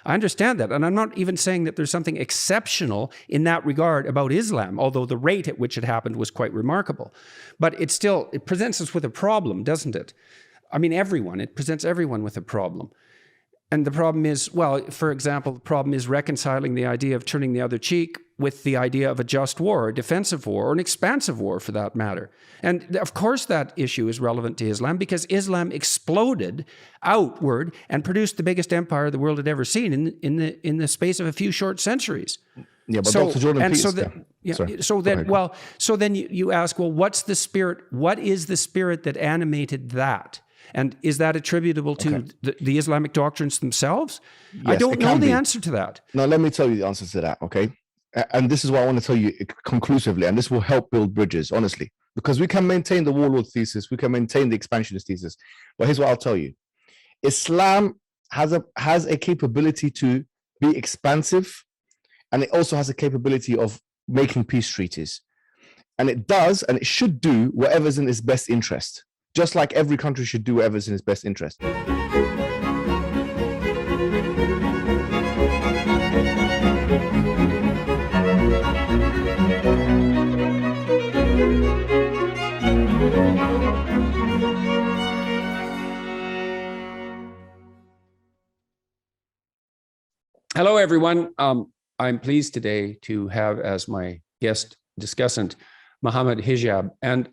I understand that. And I'm not even saying that there's something exceptional in that regard about Islam, although the rate at which it happened was quite remarkable. But it presents us with a problem, doesn't it? I mean, it presents everyone with a problem. And the problem is, well, for example, the problem is reconciling the idea of turning the other cheek with the idea of a just war, a defensive war, or an expansive war for that matter. And of course that issue is relevant to Islam because Islam exploded outward and produced the biggest empire the world had ever seen in the space of a few short centuries. Yeah, but Dr. Jordan, please. So then you ask, well, what's the spirit? What is the spirit that animated that? And is that attributable to the Islamic doctrines themselves? Yes, I don't know the answer to that. No, let me tell you the answer to that, okay? And this is what I want to tell you conclusively, and this will help build bridges, honestly, because we can maintain the warlord thesis, we can maintain the expansionist thesis, but here's what I'll tell you. Islam has a capability to be expansive, and it also has a capability of making peace treaties. And it does, and it should do whatever's in its best interest. Just like every country should do whatever's in its best interest. Hello, everyone. I'm pleased today to have as my guest discussant Muhammad Hijab. And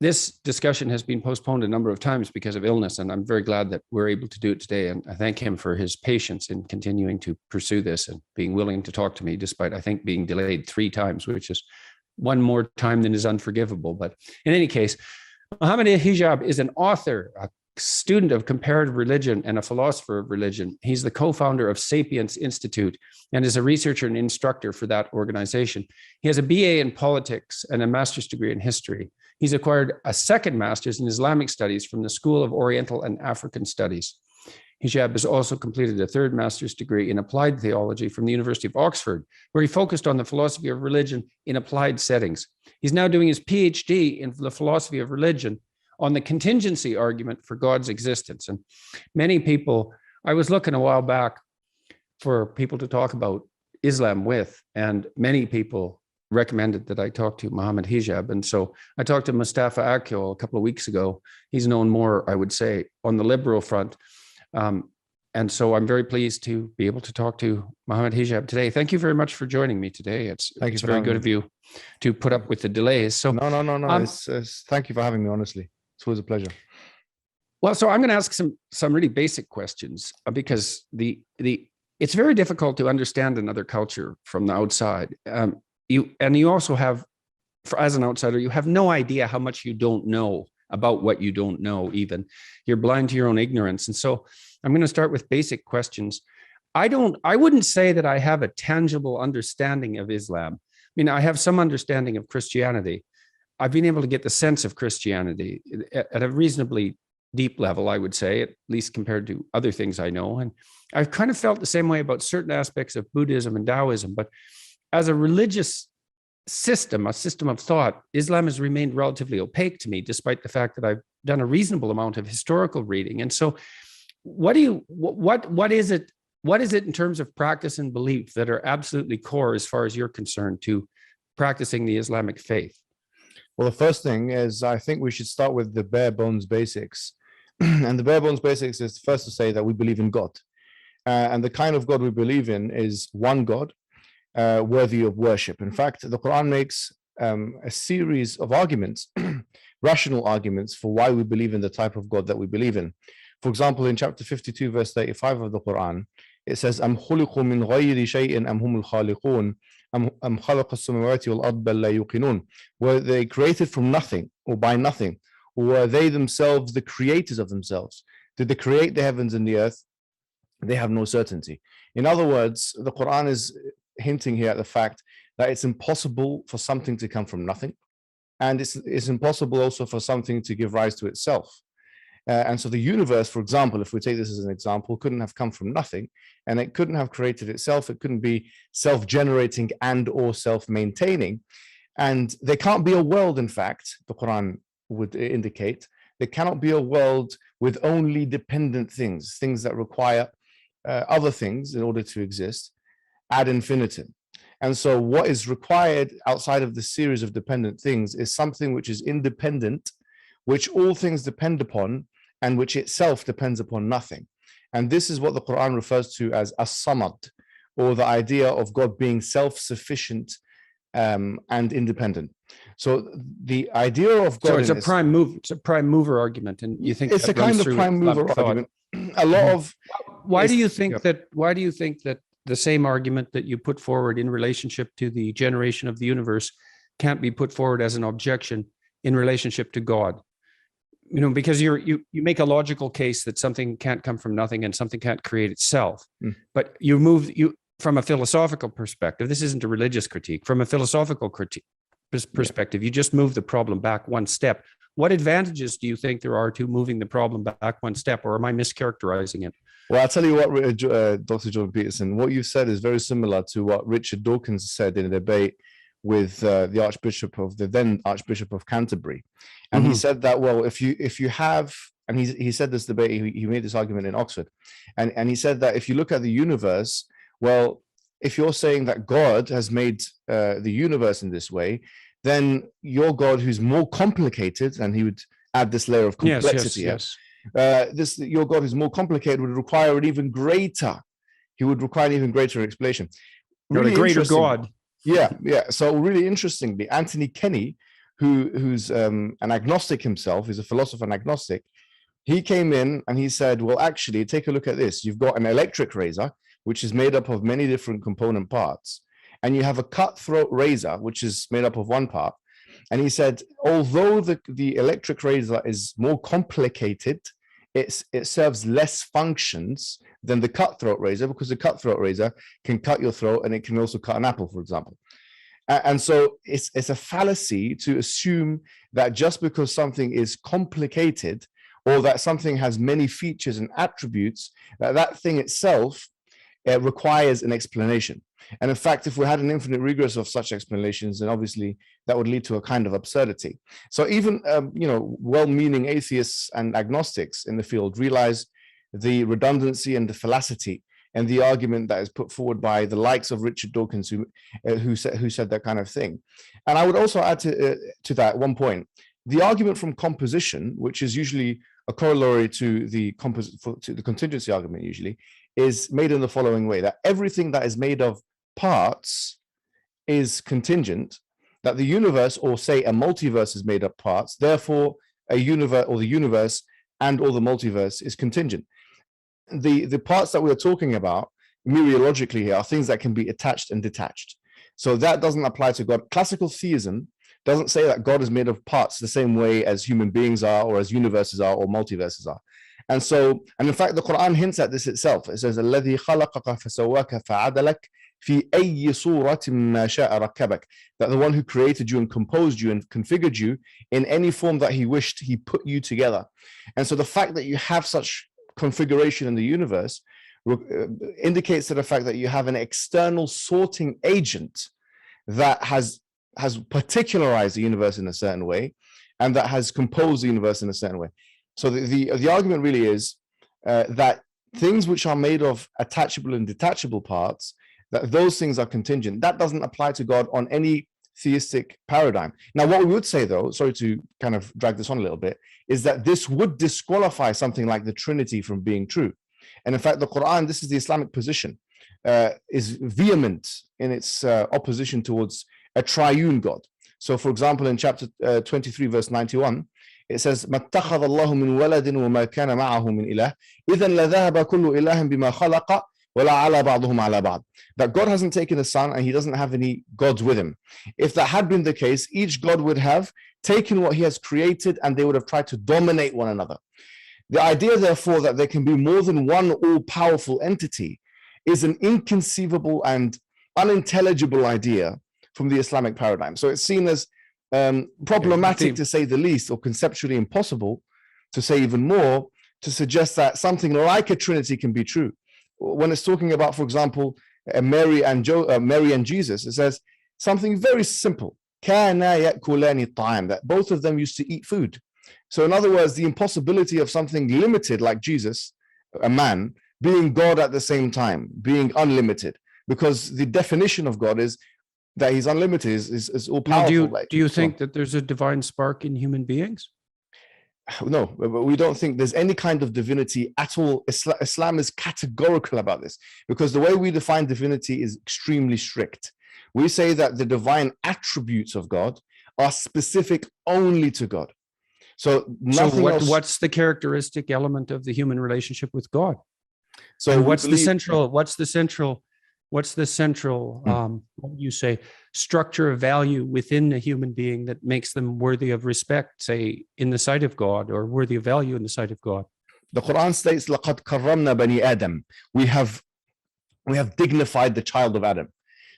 this discussion has been postponed a number of times because of illness, and I'm very glad that we're able to do it today. And I thank him for his patience in continuing to pursue this and being willing to talk to me, despite, I think, being delayed 3 times, which is one more time than is unforgivable. But in any case, Muhammad Hijab is an author, a student of comparative religion, and a philosopher of religion. He's the co-founder of Sapience Institute and is a researcher and instructor for that organization. He has a BA in politics and a master's degree in history. He's acquired a second master's in Islamic studies from the School of Oriental and African Studies. Hijab has also completed a third master's degree in applied theology from the University of Oxford, where he focused on the philosophy of religion in applied settings. He's now doing his PhD in the philosophy of religion on the contingency argument for God's existence. And many people, I was looking a while back for people to talk about Islam with, and many people recommended that I talk to Muhammad Hijab. And so I talked to Mustafa Akyol a couple of weeks ago. He's known more, I would say, on the liberal front. And so I'm very pleased to be able to talk to Muhammad Hijab today. Thank you very much for joining me today. It's very good of you to put up with the delays. So No. Thank you for having me, honestly. It's always a pleasure. Well, so I'm going to ask some really basic questions because it's very difficult to understand another culture from the outside. You also have, as an outsider, you have no idea how much you don't know about what you don't know even. You're blind to your own ignorance. And so I'm going to start with basic questions. I wouldn't say that I have a tangible understanding of Islam. I mean, I have some understanding of Christianity. I've been able to get the sense of Christianity at a reasonably deep level, I would say, at least compared to other things I know. And I've kind of felt the same way about certain aspects of Buddhism and Taoism, but as a religious system, a system of thought, Islam has remained relatively opaque to me, despite the fact that I've done a reasonable amount of historical reading. And so what is it in terms of practice and belief that are absolutely core, as far as you're concerned, to practicing the Islamic faith? Well, the first thing is, I think we should start with the bare bones basics. And the bare bones basics is first to say that we believe in God. And the kind of God we believe in is one God, worthy of worship. In fact, the Quran makes a series of arguments, rational arguments, for why we believe in the type of God that we believe in. For example, in chapter 52, verse 35 of the Quran, it says, أَمْ خُلِقُوا مِنْ غَيْرِ شَيْءٍ أَمْ هُمُ الْخَالِقُونَ أَمْ خَلَقَ السَّمَاوَاتِ وَالْأَرْضَ بَلْ لَا يُوقِنُونَ. Were they created from nothing or by nothing? Or were they themselves the creators of themselves? Did they create the heavens and the earth? They have no certainty. In other words, the Quran is hinting here at the fact that it's impossible for something to come from nothing. And it's impossible also for something to give rise to itself. And so the universe, for example, if we take this as an example, couldn't have come from nothing, and it couldn't have created itself. It couldn't be self-generating and or self-maintaining. And there can't be a world, in fact, the Quran would indicate, there cannot be a world with only dependent things that require other things in order to exist ad infinitum. And so what is required outside of the series of dependent things is something which is independent, which all things depend upon, and which itself depends upon nothing. And this is what the Quran refers to as as-samad, or the idea of God being self-sufficient and independent. So the idea of God, so it's a prime mover argument, and you think it's a kind of prime mover argument. A lot of why do you think that the same argument that you put forward in relationship to the generation of the universe can't be put forward as an objection in relationship to God? You know, because you make a logical case that something can't come from nothing and something can't create itself. But you from a philosophical perspective, this isn't a religious critique. From a philosophical perspective, you just move the problem back one step. What advantages do you think there are to moving the problem back one step, or am I mischaracterizing it? Well, I'll tell you what, Dr. Jordan Peterson, what you said is very similar to what Richard Dawkins said in a debate with the then Archbishop of Canterbury. And he said that, well, if you have, and he said this debate, he made this argument in Oxford, and he said that if you look at the universe, well, if you're saying that God has made the universe in this way, then your God, who's more complicated, and he would add this layer of complexity. Yes. Your God who's more complicated would require an even greater. He would require an even greater explanation. Really, a greater God. Yeah. So really interestingly, Anthony Kenny, who's an agnostic himself, he's a philosopher and agnostic. He came in and he said, well, actually, take a look at this. You've got an electric razor, which is made up of many different component parts. And you have a cutthroat razor, which is made up of one part. And he said, although the electric razor is more complicated, it serves less functions than the cutthroat razor, because the cutthroat razor can cut your throat and it can also cut an apple, for example. And so it's a fallacy to assume that just because something is complicated, or that something has many features and attributes, that thing itself requires an explanation. And in fact, if we had an infinite regress of such explanations, then obviously that would lead to a kind of absurdity. So even well-meaning atheists and agnostics in the field realize the redundancy and the fallacy and the argument that is put forward by the likes of Richard Dawkins, who said that kind of thing. And I would also add to that one point, the argument from composition, which is usually a corollary to the contingency argument, usually is made in the following way: that everything that is made of parts is contingent, that the universe, or say a multiverse, is made of parts, therefore a universe, or the universe and or the multiverse, is contingent. The parts that we're talking about mereologically here are things that can be attached and detached. So that doesn't apply to God. Classical theism doesn't say that God is made of parts the same way as human beings are, or as universes are, or multiverses are. And in fact, the Quran hints at this itself. It says, الَّذِي خَلَقَكَ فَسَوَّاكَ فَعَدَلَكَ فِي أَيِّ صُورَةٍ مَا شَاءَ رَكَّبَكَ. That the one who created you and composed you and configured you in any form that he wished, he put you together. And so the fact that you have such configuration in the universe indicates to the fact that you have an external sorting agent that has particularized the universe in a certain way, and that has composed the universe in a certain way. So the argument really is that things which are made of attachable and detachable parts, that those things are contingent. That doesn't apply to God on any theistic paradigm. Now, what we would say, though, sorry to kind of drag this on a little bit, is that this would disqualify something like the Trinity from being true. And in fact, the Quran, this is the Islamic position, is vehement in its opposition towards a triune God. So, for example, in chapter 23, verse 91, it says, مَا اتَّخَذَ اللَّهُ مِنْ وَلَدٍ وَمَا كَانَ مَعَهُ مِنْ إِلَهٍ إِذًا لَذَهَبَ كُلُّ إِلَهٍ بِمَا خَلَقَ وَلَا عَلَى بَعْضُهُمْ عَلَى بَعْضٍ. That God hasn't taken a son and he doesn't have any gods with him. If that had been the case, each God would have taken what he has created and they would have tried to dominate one another. The idea, therefore, that there can be more than one all-powerful entity is an inconceivable and unintelligible idea from the Islamic paradigm. So it's seen as problematic, to say the least, or conceptually impossible to say even more, to suggest that something like a Trinity can be true. When it's talking about, for example, Mary and Jesus, it says something very simple: كَانَا يَأْكُلَانِ الطَّعَامَ, that both of them used to eat food. So in other words, the impossibility of something limited like Jesus, a man, being God at the same time, being unlimited, because the definition of God is that he's unlimited, is all Now, powerful. do you think that there's a divine spark in human beings? No, but we don't think there's any kind of divinity at all. Islam is categorical about this, because the way we define divinity is extremely strict. We say that the divine attributes of God are specific only to God. So nothing else. What's the characteristic element of the human relationship with God? So and what's the central what would you say, structure of value within a human being that makes them worthy of respect, say, in the sight of God, or worthy of value in the sight of God? The Quran states, لَقَدْ كَرَّمْنَا بَنِي آدَمَ. We have dignified the child of Adam.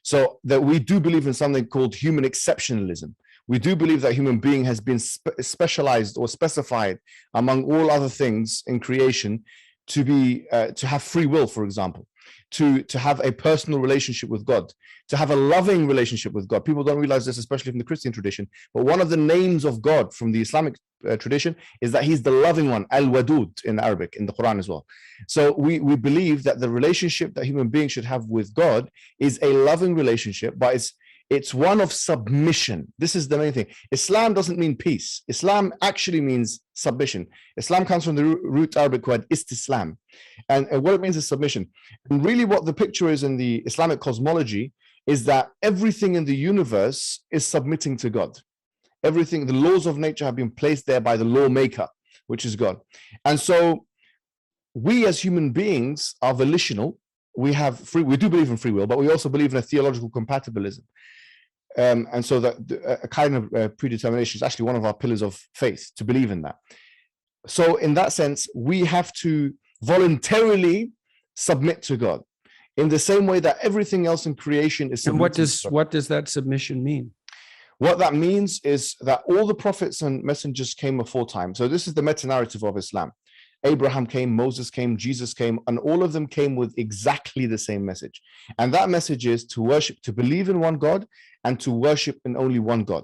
So that we do believe in something called human exceptionalism. We do believe that human being has been specialized or specified among all other things in creation to be to have free will, for example, to have a personal relationship with God, to have a loving relationship with God. People don't realize this, especially from the Christian tradition, but one of the names of God from the Islamic tradition is that he's the loving one, al-wadud in Arabic, in the Quran as well. So we believe that the relationship that human beings should have with God is a loving relationship, but it's one of submission. This is the main thing. Islam doesn't mean peace. Islam actually means submission. Islam comes from the root Arabic word istislam. And what it means is submission. And really what the picture is in the Islamic cosmology is that everything in the universe is submitting to God. Everything, the laws of nature have been placed there by the lawmaker, which is God. And so we as human beings are volitional. We do believe in free will, but we also believe in a theological compatibilism. And so that a kind of predetermination is actually one of our pillars of faith, to believe in that. So in that sense, we have to voluntarily submit to God in the same way that everything else in creation is. And what does that submission mean? What that means is that all the prophets and messengers came before time. So this is the meta-narrative of Islam. Abraham came, Moses came, Jesus came, and all of them came with exactly the same message. And that message is to worship, to believe in one God, and to worship in only one God.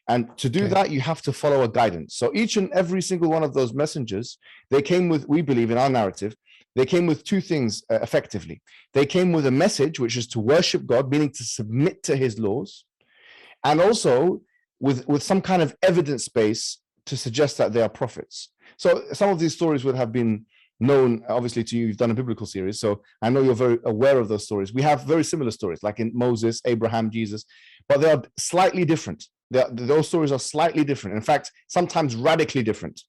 And to do that, you have to follow a guidance. So each and every single one of those messengers, they came with, we believe in our narrative, they came with two things effectively. They came with a message, which is to worship God, meaning to submit to his laws, and also with some kind of evidence base to suggest that they are prophets. So some of these stories would have been known, obviously, to you. You've done a biblical series, so I know you're very aware of those stories. We have very similar stories, like in Moses, Abraham, Jesus, but they are slightly different. Those stories are slightly different. In fact, sometimes radically different,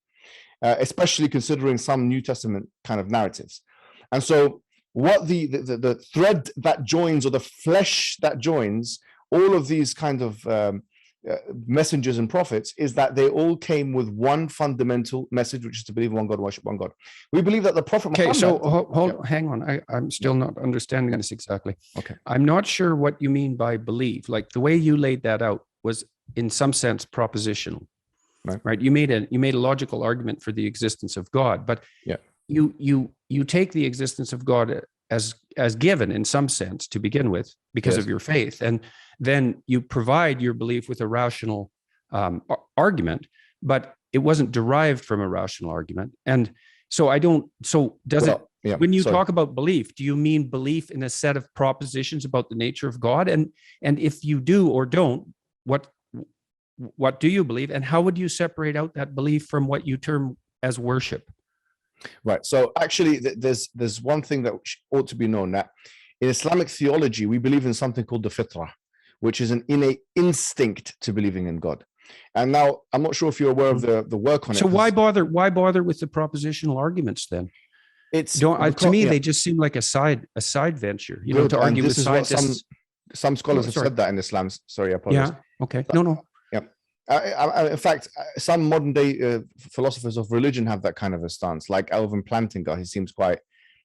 especially considering some New Testament kind of narratives. And so what the thread that joins, or the flesh that joins all of these kind of messengers and prophets, is that they all came with one fundamental message, which is to believe in one God, worship one God. We believe that the Prophet Muhammad... So hang on. I'm still not understanding this exactly. Okay. I'm not sure what you mean by believe. Like the way you laid that out was in some sense propositional, right? You made a logical argument for the existence of God, but you take the existence of God as given in some sense to begin with because of your faith, and then you provide your belief with a rational argument, but it wasn't derived from a rational argument. And so when you talk about belief, do you mean belief in a set of propositions about the nature of God? And if you do or don't, what do you believe, and how would you separate out that belief from what you term as worship? Right. So actually, there's one thing that ought to be known, that in Islamic theology, we believe in something called the fitrah, which is an innate instinct to believing in God. And now, I'm not sure if you're aware of the work on it. So why bother with the propositional arguments then? To me, they just seem like a side venture, to argue with scientists. Some scholars have said that in Islam. Sorry, I apologize. Yeah. Okay. No. In fact, some modern day philosophers of religion have that kind of a stance, like Alvin Plantinga. He seems quite,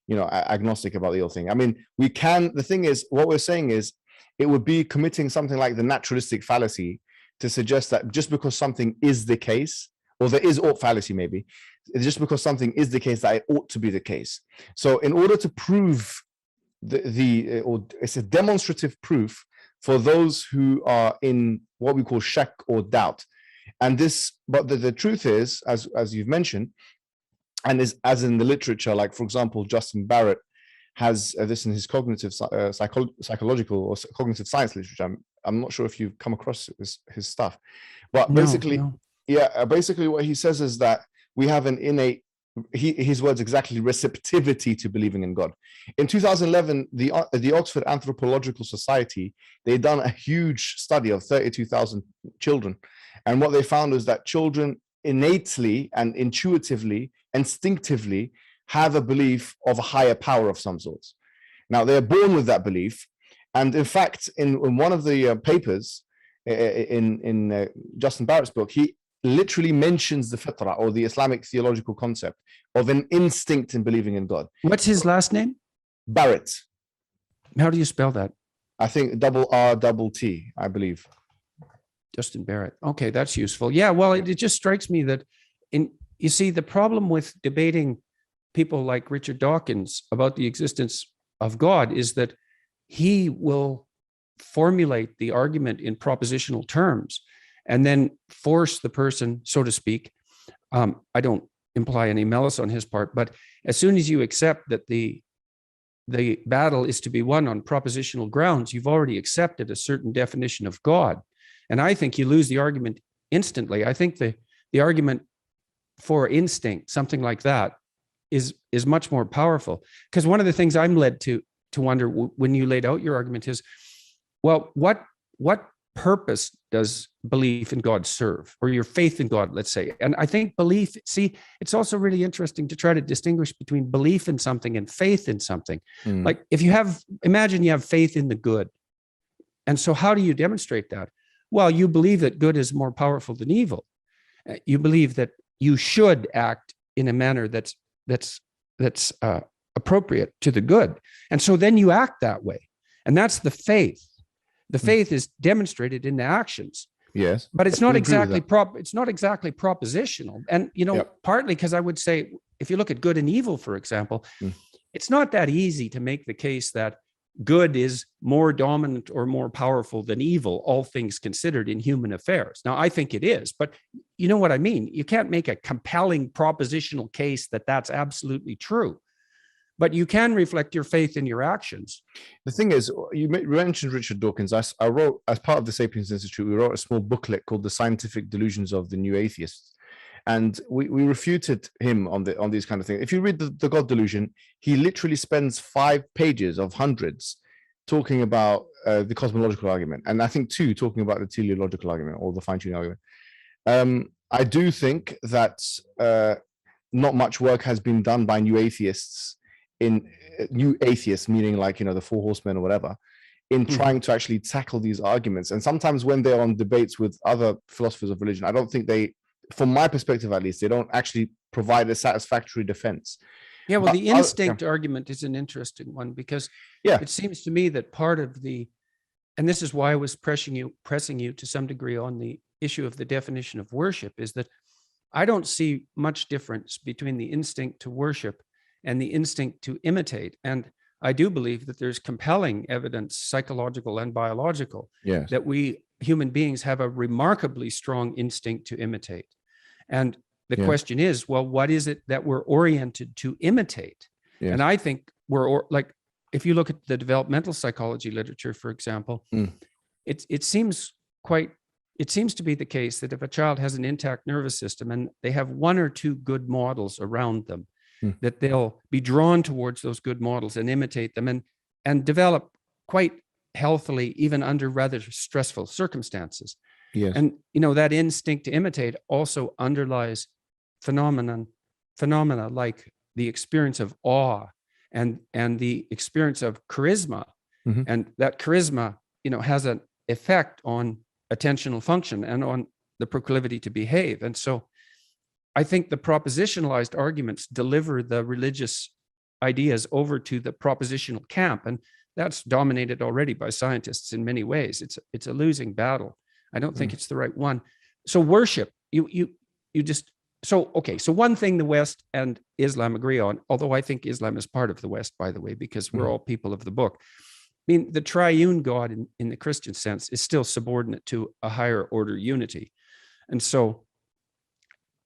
agnostic about the whole thing. I mean, the thing is, what we're saying is, it would be committing something like the naturalistic fallacy to suggest that just because something is the case, or there is ought fallacy maybe, just because something is the case, that it ought to be the case. So in order to prove it's a demonstrative proof for those who are in what we call shak or doubt. And but the truth is, as you've mentioned, and as in the literature, like for example, Justin Barrett has this in his cognitive psychological or cognitive science literature. I'm not sure if you've come across his stuff, but basically, basically what he says is that we have an innate, his words exactly, receptivity to believing in God. In 2011, the Oxford Anthropological Society, they done a huge study of 32,000 children, and what they found is that children innately and intuitively, instinctively have a belief of a higher power of some sorts. Now, they're born with that belief. And in fact, in one of the papers in Justin Barrett's book, he literally mentions the fitra, or the Islamic theological concept of an instinct in believing in God. What's his last name? Barrett. How do you spell that? I think RTT, I believe. Justin Barrett. Okay, that's useful. Yeah, well, it just strikes me that you see, the problem with debating people like Richard Dawkins about the existence of God is that he will formulate the argument in propositional terms and then force the person, so to speak. I don't imply any malice on his part, but as soon as you accept that the battle is to be won on propositional grounds, you've already accepted a certain definition of God. And I think you lose the argument instantly. I think the argument for instinct, something like that, is much more powerful. Because one of the things I'm led to wonder when you laid out your argument is, well, what purpose does belief in God serve, or your faith in God, let's say? And I think belief, see, it's also really interesting to try to distinguish between belief in something and faith in something. Like if you imagine you have faith in the good. And so how do you demonstrate that? Well, you believe that good is more powerful than evil. You believe that you should act in a manner that's appropriate to the good. And so then you act that way. And that's the faith. The faith is demonstrated in the actions. Yes. But it's not exactly propositional. And, partly because I would say, if you look at good and evil, for example, it's not that easy to make the case that good is more dominant or more powerful than evil, all things considered, in human affairs. Now, I think it is, but you know what I mean? You can't make a compelling propositional case that that's absolutely true, but you can reflect your faith in your actions. The thing is, you mentioned Richard Dawkins. I wrote, as part of the Sapiens Institute, we wrote a small booklet called The Scientific Delusions of the New Atheists. And we refuted him on these kind of things. If you read the God Delusion, he literally spends 5 pages of hundreds talking about the cosmological argument, and I think 2 talking about the teleological argument, or the fine-tuning argument. I do think that not much work has been done by new atheists, meaning like, the Four Horsemen or whatever, in trying to actually tackle these arguments. And sometimes when they're on debates with other philosophers of religion, I don't think they, from my perspective at least, they don't actually provide a satisfactory defense. Yeah, well, the instinct argument is an interesting one, because it seems to me that part of and this is why I was pressing you to some degree on the issue of the definition of worship, is that I don't see much difference between the instinct to worship and the instinct to imitate. And I do believe that there's compelling evidence, psychological and biological, that we human beings have a remarkably strong instinct to imitate. And the question is, well, what is it that we're oriented to imitate? And I think like, if you look at the developmental psychology literature, for example, it seems to be the case that if a child has an intact nervous system and they have 1 or 2 good models around them, that they'll be drawn towards those good models and imitate them and develop quite healthily, even under rather stressful circumstances. Yes. And, that instinct to imitate also underlies phenomena like the experience of awe and the experience of charisma. And that charisma, has an effect on attentional function and on the proclivity to behave. And so I think the propositionalized arguments deliver the religious ideas over to the propositional camp. And that's dominated already by scientists in many ways. It's a losing battle. I don't think it's the right one. So worship, so one thing the West and Islam agree on, although I think Islam is part of the West, by the way, because we're all people of the book. I mean, the triune God in the Christian sense is still subordinate to a higher order unity. And so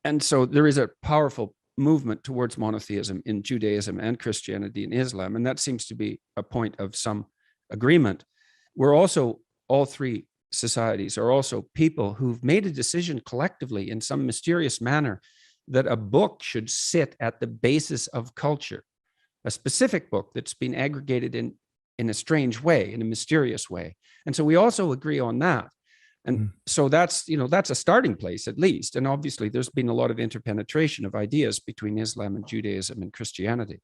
there is a powerful movement towards monotheism in Judaism and Christianity and Islam, and that seems to be a point of some agreement. We're also, all three societies are also people who've made a decision collectively in some mysterious manner that a book should sit at the basis of culture, a specific book that's been aggregated in a strange way, in a mysterious way. And so we also agree on that. And so that's a starting place at least. And obviously there's been a lot of interpenetration of ideas between Islam and Judaism and Christianity.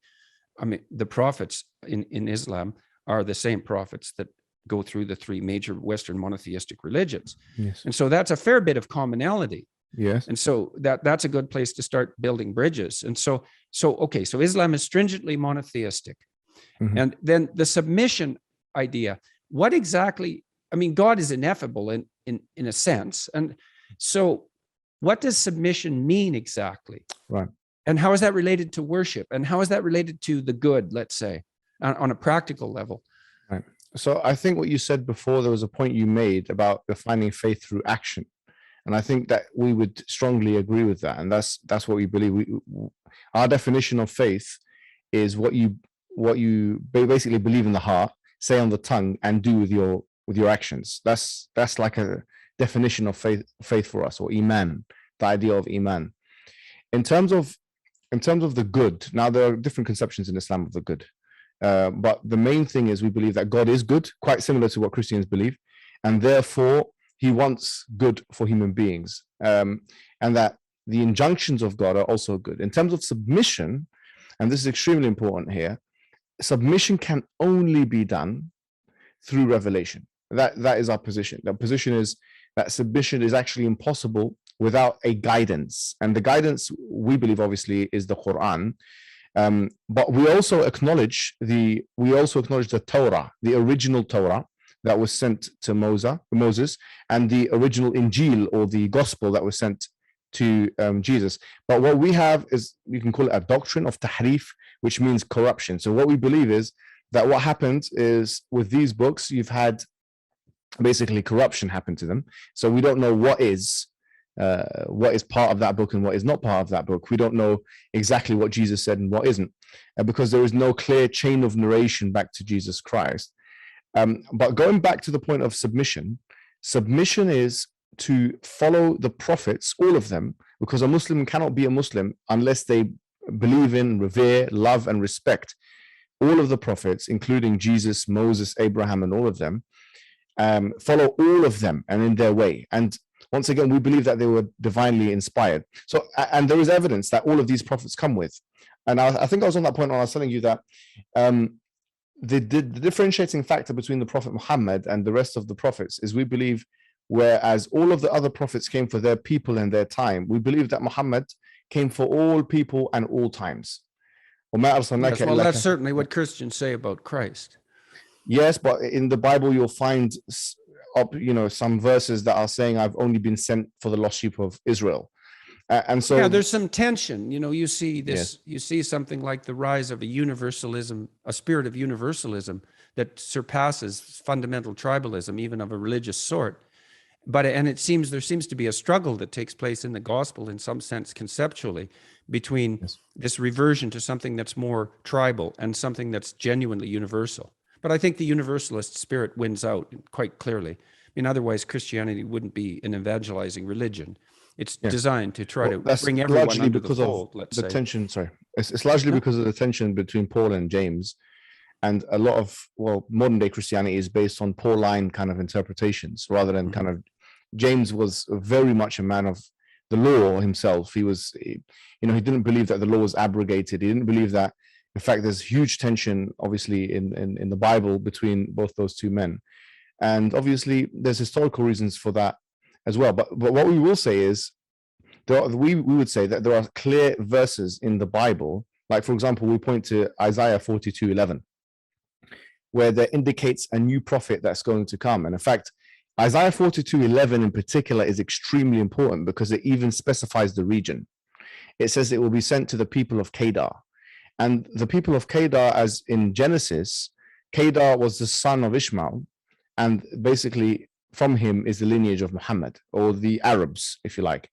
I mean, the prophets in Islam are the same prophets that go through the three major Western monotheistic religions. Yes. And so that's a fair bit of commonality. Yes. And so that's a good place to start building bridges. And so Islam is stringently monotheistic. And then the submission idea, what exactly, I mean, God is ineffable in a sense. And so what does submission mean exactly? Right. And how is that related to worship? And how is that related to the good, let's say, on a practical level? Right. So I think what you said before, there was a point you made about defining faith through action. And I think that we would strongly agree with that. And that's what we believe. Our definition of faith is what you basically believe in the heart, say on the tongue, and do with your actions. That's like a definition of faith for us, or iman, the idea of iman. In terms of the good, now there are different conceptions in Islam of the good. But the main thing is we believe that God is good, quite similar to what Christians believe, and therefore he wants good for human beings, and that the injunctions of God are also good. In terms of submission, and this is extremely important here, submission can only be done through revelation. That is our position. The position is that submission is actually impossible without a guidance, and the guidance we believe obviously is the Quran. But we also acknowledge the Torah, the original Torah that was sent to Moses, and the original Injil, or the gospel that was sent to Jesus. But what we have is, you can call it a doctrine of tahrif, which means corruption. So what we believe is that what happened is, with these books, you've had basically corruption happen to them. So we don't know what is part of that book and what is not part of that book. We don't know exactly what Jesus said and what isn't, because there is no clear chain of narration back to Jesus Christ. But going back to the point of submission is to follow the prophets, all of them, because a Muslim cannot be a Muslim unless they believe in, revere, love, and respect all of the prophets, including Jesus, Moses, Abraham, and all of them. Follow all of them and in their way. And once again, we believe that they were divinely inspired. So, and there is evidence that all of these prophets come with. And I think I was on that point when I was telling you that the differentiating factor between the Prophet Muhammad and the rest of the prophets is, we believe, whereas all of the other prophets came for their people and their time, we believe that Muhammad came for all people and all times. Yes, well, that's certainly what Christians say about Christ. Yes, but in the Bible, you'll find some verses that are saying, I've only been sent for the lost sheep of Israel. And so, yeah, there's some tension. You see this, yes. You see something like the rise of a spirit of universalism that surpasses fundamental tribalism, even of a religious sort. And there seems to be a struggle that takes place in the gospel, in some sense, conceptually, between this reversion to something that's more tribal and something that's genuinely universal. But I think the universalist spirit wins out quite clearly. I mean, otherwise Christianity wouldn't be an evangelizing religion. It's designed to try to bring everyone under the fold, let's say. Tension, sorry. It's largely because of the tension between Paul and James. And a lot of, modern day Christianity is based on Pauline kind of interpretations, rather than kind of, James was very much a man of the law himself. He didn't believe that the law was abrogated. He didn't believe that. In fact, there's huge tension, obviously, in the Bible between both those two men. And obviously, there's historical reasons for that as well. But what we will say is, we would say that there are clear verses in the Bible. Like, for example, we point to Isaiah 42:11, where there indicates a new prophet that's going to come. And in fact, Isaiah 42:11 in particular is extremely important, because it even specifies the region. It says it will be sent to the people of Kedar. And the people of Kedar, as in Genesis, Kedar was the son of Ishmael, and basically from him is the lineage of Muhammad, or the Arabs, if you like.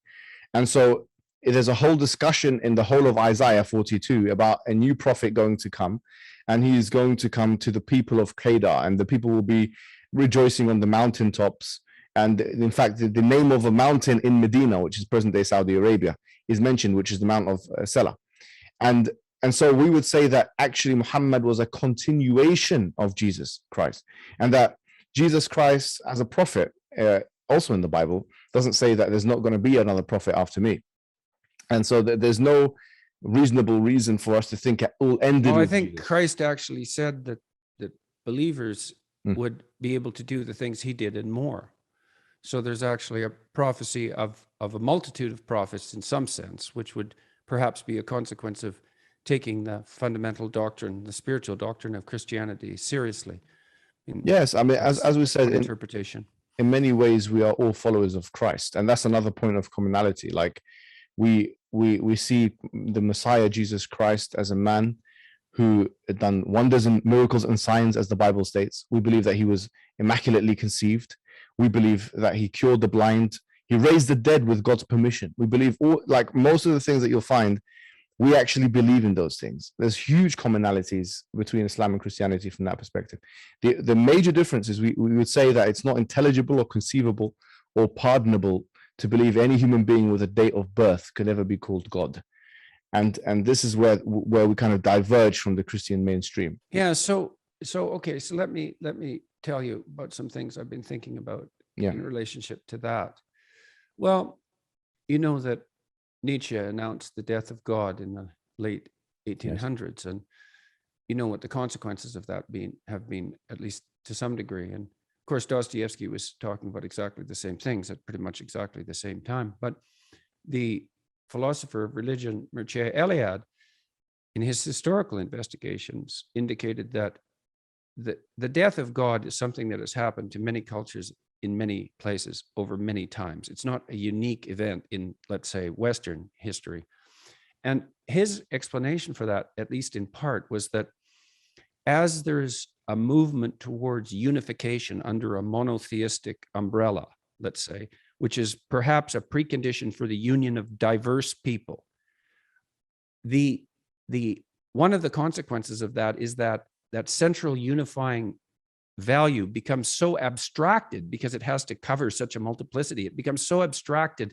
And so there's a whole discussion in the whole of Isaiah 42 about a new prophet going to come, and he is going to come to the people of Kedar, and the people will be rejoicing on the mountaintops. And in fact, the name of a mountain in Medina, which is present-day Saudi Arabia, is mentioned, which is the Mount of Sela. And so we would say that actually Muhammad was a continuation of Jesus Christ, and that Jesus Christ as a prophet, also in the Bible, doesn't say that there's not going to be another prophet after me. And so there's no reasonable reason for us to think it all ended. Well, I think Jesus. Christ actually said that believers would be able to do the things he did and more. So there's actually a prophecy of a multitude of prophets in some sense, which would perhaps be a consequence of taking the fundamental doctrine, the spiritual doctrine of Christianity seriously. Yes, I mean, as we said, interpretation. In many ways, we are all followers of Christ, and that's another point of commonality. Like we see the Messiah, Jesus Christ, as a man who had done wonders and miracles and signs, as the Bible states. We believe that he was immaculately conceived. We believe that he cured the blind. He raised the dead with God's permission. We believe all, like most of the things that you'll find, we actually believe in those things. There's huge commonalities between Islam and Christianity from that perspective. The major difference is we would say that it's not intelligible or conceivable or pardonable to believe any human being with a date of birth could ever be called God. And this is where we kind of diverge from the Christian mainstream. Yeah, so okay, so let me tell you about some things I've been thinking about in relationship to that. Well, you know that Nietzsche announced the death of God in the late 1800s, and you know what the consequences of that have been, at least to some degree. And of course, Dostoevsky was talking about exactly the same things at pretty much exactly the same time. But the philosopher of religion, Mircea Eliade, in his historical investigations, indicated that the death of God is something that has happened to many cultures in many places over many times. It's not a unique event in, let's say, Western history. And his explanation for that, at least in part, was that as there's a movement towards unification under a monotheistic umbrella, let's say, which is perhaps a precondition for the union of diverse people, one of the consequences of that is that central unifying value becomes so abstracted because it has to cover such a multiplicity. It becomes so abstracted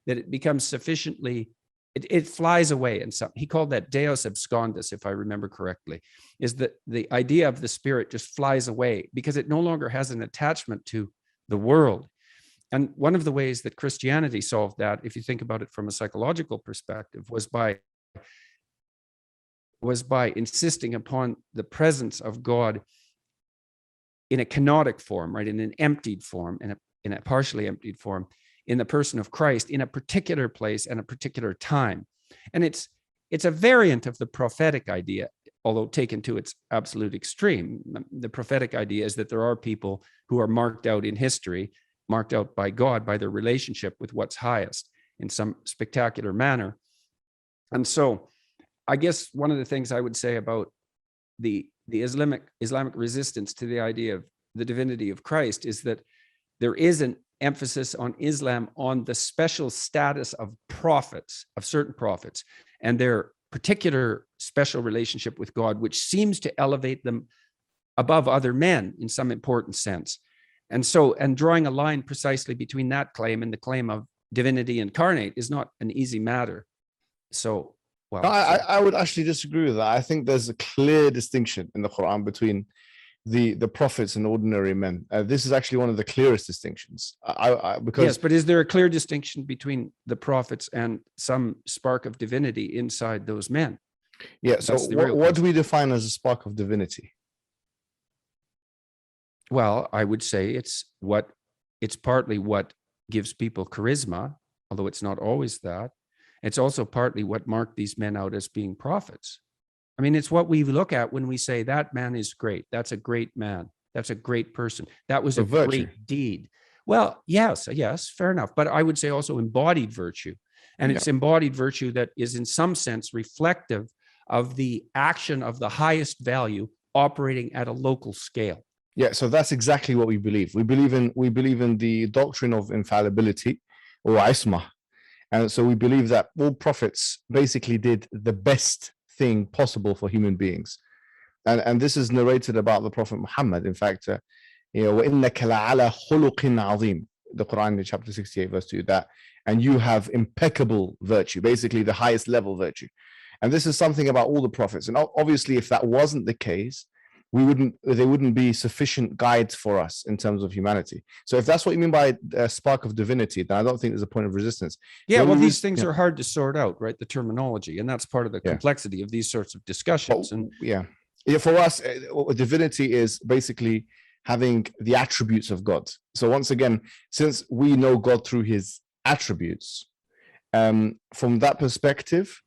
that it becomes sufficiently, it flies away. And he called that Deus abscondus, if I remember correctly, is that the idea of the spirit just flies away because it no longer has an attachment to the world. And one of the ways that Christianity solved that, if you think about it from a psychological perspective, was by insisting upon the presence of God in a kenotic form, right, in an emptied form, in a partially emptied form, in the person of Christ, in a particular place and a particular time. And it's a variant of the prophetic idea, although taken to its absolute extreme. The prophetic idea is that there are people who are marked out in history, marked out by God, by their relationship with what's highest in some spectacular manner. And so I guess one of the things I would say about the Islamic resistance to the idea of the divinity of Christ is that there is an emphasis on Islam on the special status of prophets, of certain prophets, and their particular special relationship with God, which seems to elevate them above other men in some important sense. And drawing a line precisely between that claim and the claim of divinity incarnate is not an easy matter. So, well, I would actually disagree with that. I think there's a clear distinction in the Quran between the prophets and ordinary men. This is actually one of the clearest distinctions. Because yes, but is there a clear distinction between the prophets and some spark of divinity inside those men? Yeah. So what do we define as a spark of divinity? Well, I would say it's partly what gives people charisma, although it's not always that. It's also partly what marked these men out as being prophets. I mean, it's what we look at when we say that man is great. That's a great man. That's a great person. That was a great deed. Well, yes, fair enough. But I would say also embodied virtue. And it's embodied virtue that is in some sense reflective of the action of the highest value operating at a local scale. Yeah, so that's exactly what we believe. We believe in the doctrine of infallibility, or isma. And so we believe that all prophets basically did the best thing possible for human beings. And this is narrated about the Prophet Muhammad. In fact, وَإِنَّكَ لَعَلَى خُلُقٍ عَظِيمٍ, the Quran in chapter 68, verse 2, that, and you have impeccable virtue, basically the highest level virtue. And this is something about all the prophets. And obviously, if that wasn't the case, there wouldn't be sufficient guides for us in terms of humanity. So if that's what you mean by a spark of divinity, then I don't think there's a point of resistance. Yeah, well, these things are hard to sort out, right? The terminology, and that's part of the complexity of these sorts of discussions. And for us, divinity is basically having the attributes of God. So once again, since we know God through his attributes, from that perspective,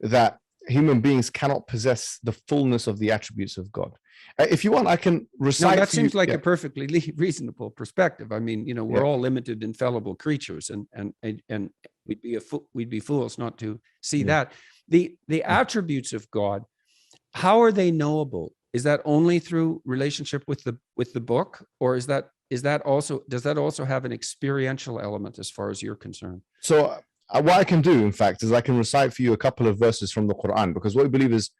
that human beings cannot possess the fullness of the attributes of God. If you want, I can recite. No, that seems like a perfectly reasonable perspective. I mean, we're all limited, infallible creatures, and we'd be fools not to see that. The attributes of God, how are they knowable? Is that only through relationship with the book, or does that also have an experiential element as far as you're concerned? So what I can do, in fact, is I can recite for you a couple of verses from the Quran, because what we believe is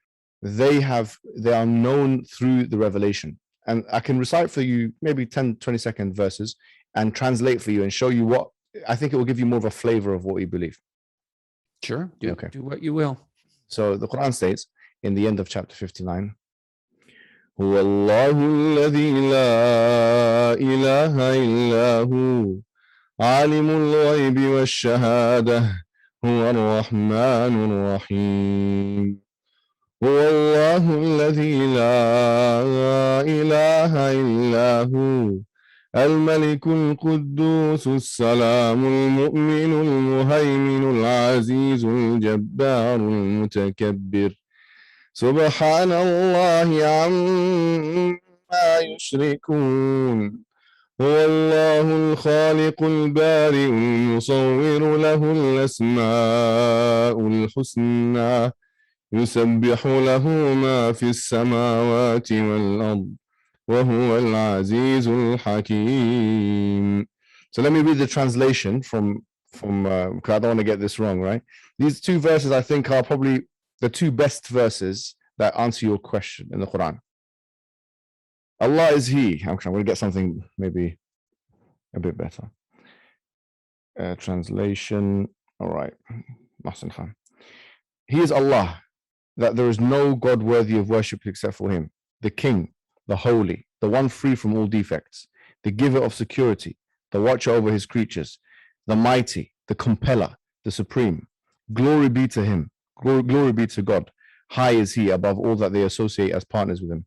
they are known through the revelation. And I can recite for you maybe 10-20 second verses and translate for you and show you what I think it will give you more of a flavor of what we believe. Sure. Do what you will. So the Quran states in the end of chapter 59, هو الله الذي لا إله إلا هو عالم الغيب والشهادة هو الرحمن الرحيم هو الله الذي لا إله إلا هو الملك القدوس السلام المؤمن المهيمن العزيز الجبار المتكبر سبحان الله عما يشركون هو الله الخالق البارئ المصور له الأسماء الحسنى يسبح له ما في السماوات والأرض وهو العزيز الحكيم. So let me read the translation from because I don't want to get this wrong, right? These two verses I think are probably the two best verses that answer your question in the Quran. Allah is He. I'm going to get something maybe a bit better. Translation. All right. Mahsan Khan. He is Allah, that there is no God worthy of worship except for Him, the King, the Holy, the one free from all defects, the giver of security, the watcher over His creatures, the mighty, the compeller, the supreme. Glory be to Him. Glory be to God. High is He above all that they associate as partners with Him.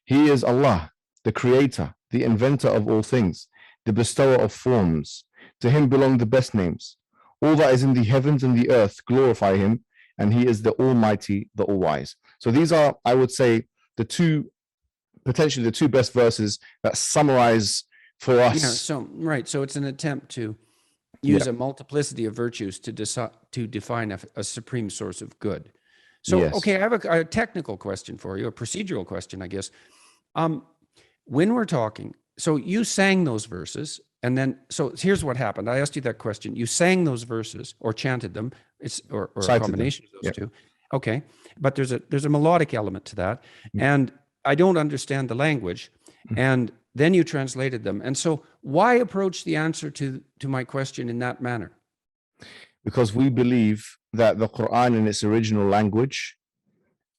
He is Allah, the creator, the inventor of all things, the bestower of forms. To Him belong the best names. All that is in the heavens and the earth glorify Him, and He is the Almighty, the All-Wise. So these are, I would say, potentially the two best verses that summarize for us. Yeah, so it's an attempt to use a multiplicity of virtues to define a supreme source of good. So, okay, I have a technical question for you, a procedural question, I guess. When we're talking, so you sang those verses, and then, so here's what happened. I asked you that question. You sang those verses or chanted them, or a combination of those two. Okay, but there's a melodic element to that, and I don't understand the language, and then you translated them. And so why approach the answer to my question in that manner? Because we believe that the Quran in its original language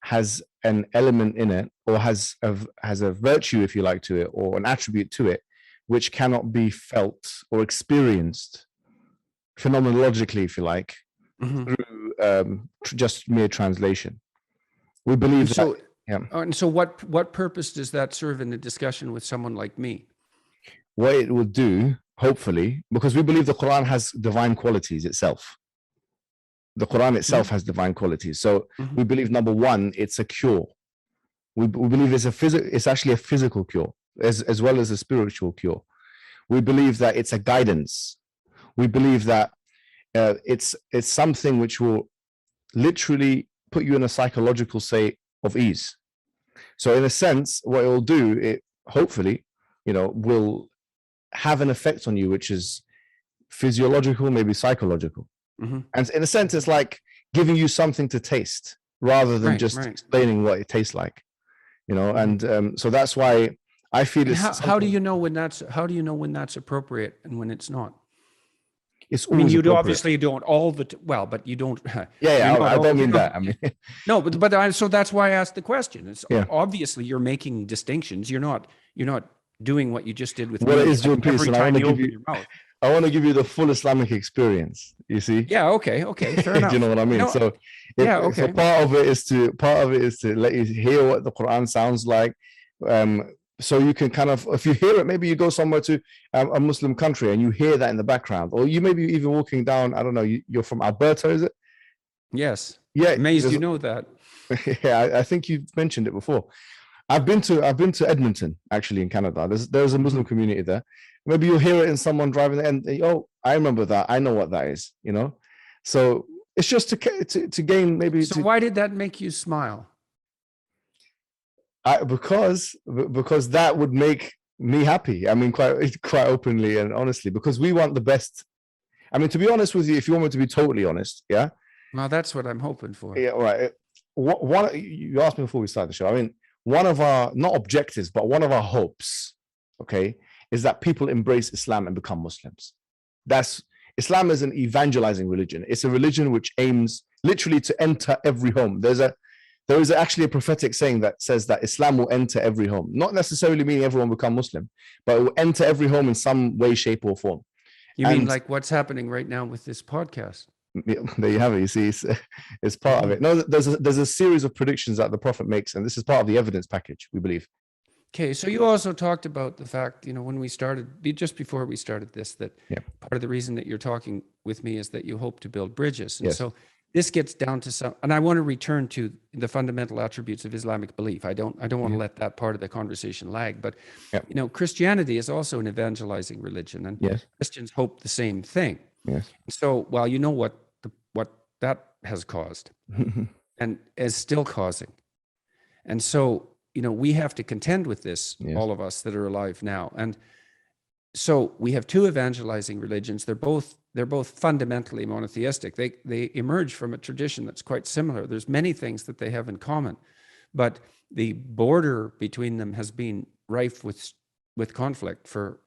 has an element in it, or has a virtue, if you like, to it, or an attribute to it, which cannot be felt or experienced phenomenologically, if you like, through just mere translation. We believe that. And so what purpose does that serve in the discussion with someone like me? What it will do, hopefully, because we believe the Quran has divine qualities itself. The Quran itself has divine qualities. So we believe, number one, it's a cure. We believe it's actually a physical cure as well as a spiritual cure. We believe that it's a guidance. We believe that it's something which will literally put you in a psychological state of ease. So in a sense, what it will do, it hopefully, will have an effect on you, which is physiological, maybe psychological. And in a sense, it's like giving you something to taste rather than just explaining what it tastes like, you know. And so that's why I feel it's how do you know when that's appropriate and when it's not? It's I mean, always you appropriate. Obviously don't all the well, but you don't. I don't mean that. I mean, no, but so that's why I asked the question. It's obviously you're making distinctions. You're not doing what you just did with what me. it is, John, every time you open your mouth. I want to give you the full Islamic experience. You see? Yeah. Okay. Fair enough. Do you know what I mean? No, So, okay. So part of it is to let you hear what the Quran sounds like. So you can kind of, if you hear it, maybe you go somewhere to a Muslim country and you hear that in the background, or you may be even walking down. I don't know. You're from Alberta, is it? Yes. Yeah. Amazed you know that. Yeah, I think you've mentioned it before. I've been to Edmonton, actually, in Canada. There's a Muslim community there. Maybe you'll hear it in someone driving, and I remember that. I know what that is, you know. So it's just to gain maybe. So why did that make you smile? Because that would make me happy. I mean, quite openly and honestly, because we want the best. I mean, to be honest with you, if you want me to be totally honest, yeah. Well, that's what I'm hoping for. Yeah, right. What you asked me before we started the show. I mean, one of our, not objectives, but one of our hopes, okay, is that people embrace Islam and become Muslims. Islam is an evangelizing religion. It's a religion which aims literally to enter every home. There is actually a prophetic saying that says that Islam will enter every home, not necessarily meaning everyone will become Muslim, but it will enter every home in some way, shape, or form. You mean like what's happening right now with this podcast? There you have it. You see, it's part of it. No, there's a series of predictions that the Prophet makes, and this is part of the evidence package, we believe. Okay, so you also talked about the fact, when we started, just before we started this, that part of the reason that you're talking with me is that you hope to build bridges. And so this gets down to some, and I want to return to the fundamental attributes of Islamic belief. I don't want to let that part of the conversation lag, but Christianity is also an evangelizing religion, and Christians hope the same thing. Yes. So, well, you know what that has caused and is still causing. And so, we have to contend with this, all of us that are alive now. And so we have two evangelizing religions. They're both fundamentally monotheistic. They emerge from a tradition that's quite similar. There's many things that they have in common, but the border between them has been rife with conflict for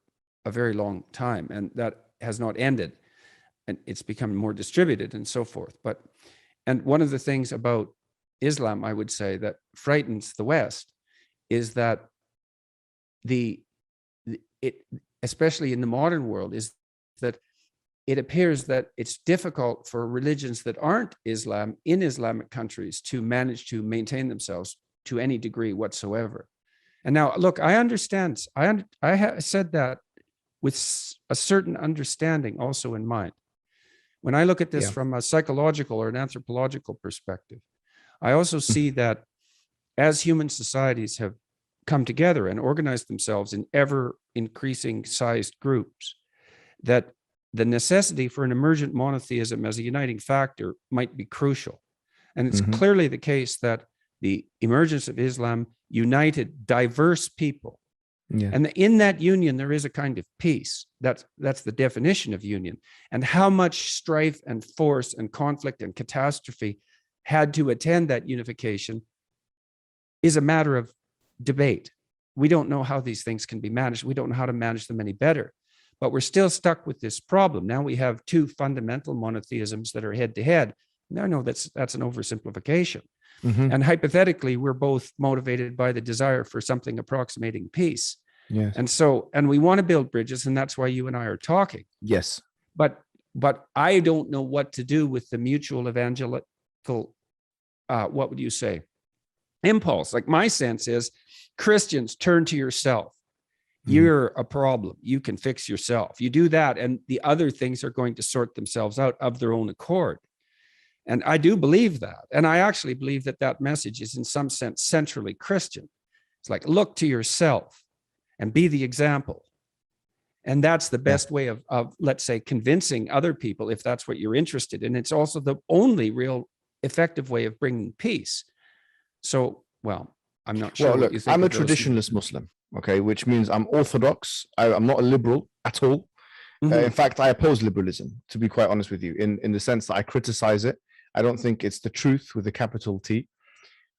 a very long time, and that has not ended. And it's become more distributed and so forth. And one of the things about Islam, I would say, that frightens the West is that especially in the modern world, is that it appears that it's difficult for religions that aren't Islam in Islamic countries to manage to maintain themselves to any degree whatsoever. And now, look, I understand. I said that with a certain understanding also in mind. When I look at this from a psychological or an anthropological perspective, I also see that as human societies have come together and organized themselves in ever increasing sized groups, that the necessity for an emergent monotheism as a uniting factor might be crucial. And it's clearly the case that the emergence of Islam united diverse people. And in that union, there is a kind of peace. That's the definition of union. And how much strife and force and conflict and catastrophe had to attend that unification is a matter of debate. We don't know how these things can be managed. We don't know how to manage them any better. But we're still stuck with this problem. Now we have two fundamental monotheisms that are head to head. Now, I know that's an oversimplification. And hypothetically, we're both motivated by the desire for something approximating peace. Yes. And we want to build bridges, and that's why you and I are talking. Yes. But I don't know what to do with the mutual evangelical, what would you say, impulse. Like, my sense is, Christians, turn to yourself. You're a problem. You can fix yourself. You do that, and the other things are going to sort themselves out of their own accord. And I do believe that. And I actually believe that message is in some sense centrally Christian. It's like, look to yourself and be the example. And that's the best way of, let's say, convincing other people, if that's what you're interested in. It's also the only real effective way of bringing peace. So, well, I'm not sure. Well, look, what you think I'm a of those traditionalist Muslim, okay, which means I'm orthodox. I'm not a liberal at all. In fact, I oppose liberalism, to be quite honest with you, in the sense that I criticize it. I don't think it's the truth with a capital T.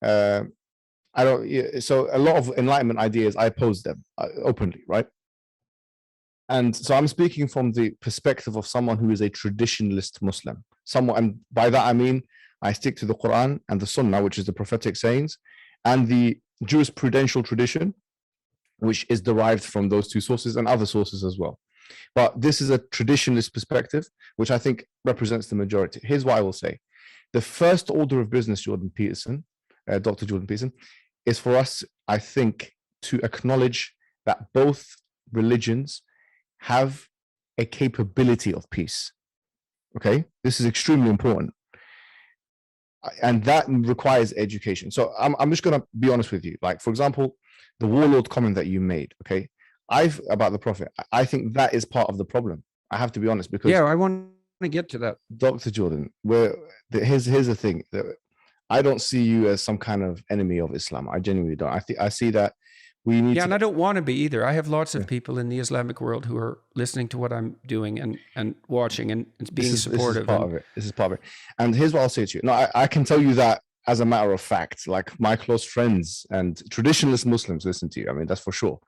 I don't. So a lot of Enlightenment ideas, I oppose them openly, right? And so I'm speaking from the perspective of someone who is a traditionalist Muslim. And by that I mean I stick to the Quran and the Sunnah, which is the prophetic sayings, and the jurisprudential tradition, which is derived from those two sources and other sources as well. But this is a traditionalist perspective, which I think represents the majority. Here's what I will say. The first order of business, Dr. Jordan Peterson, is for us, I think, to acknowledge that both religions have a capability of peace. Okay, this is extremely important. And that requires education. So I'm just going to be honest with you. Like, for example, the warlord comment that you made, okay, about the Prophet, I think that is part of the problem. I have to be honest, because I want to get to that. Dr. Jordan, here's the thing. I don't see you as some kind of enemy of Islam. I genuinely don't. I see that we need to... and I don't want to be either. I have lots of people in the Islamic world who are listening to what I'm doing and watching and being supportive. This is part of it. And here's what I'll say to you. No, I can tell you that as a matter of fact. Like, my close friends and traditionalist Muslims listen to you. I mean, that's for sure.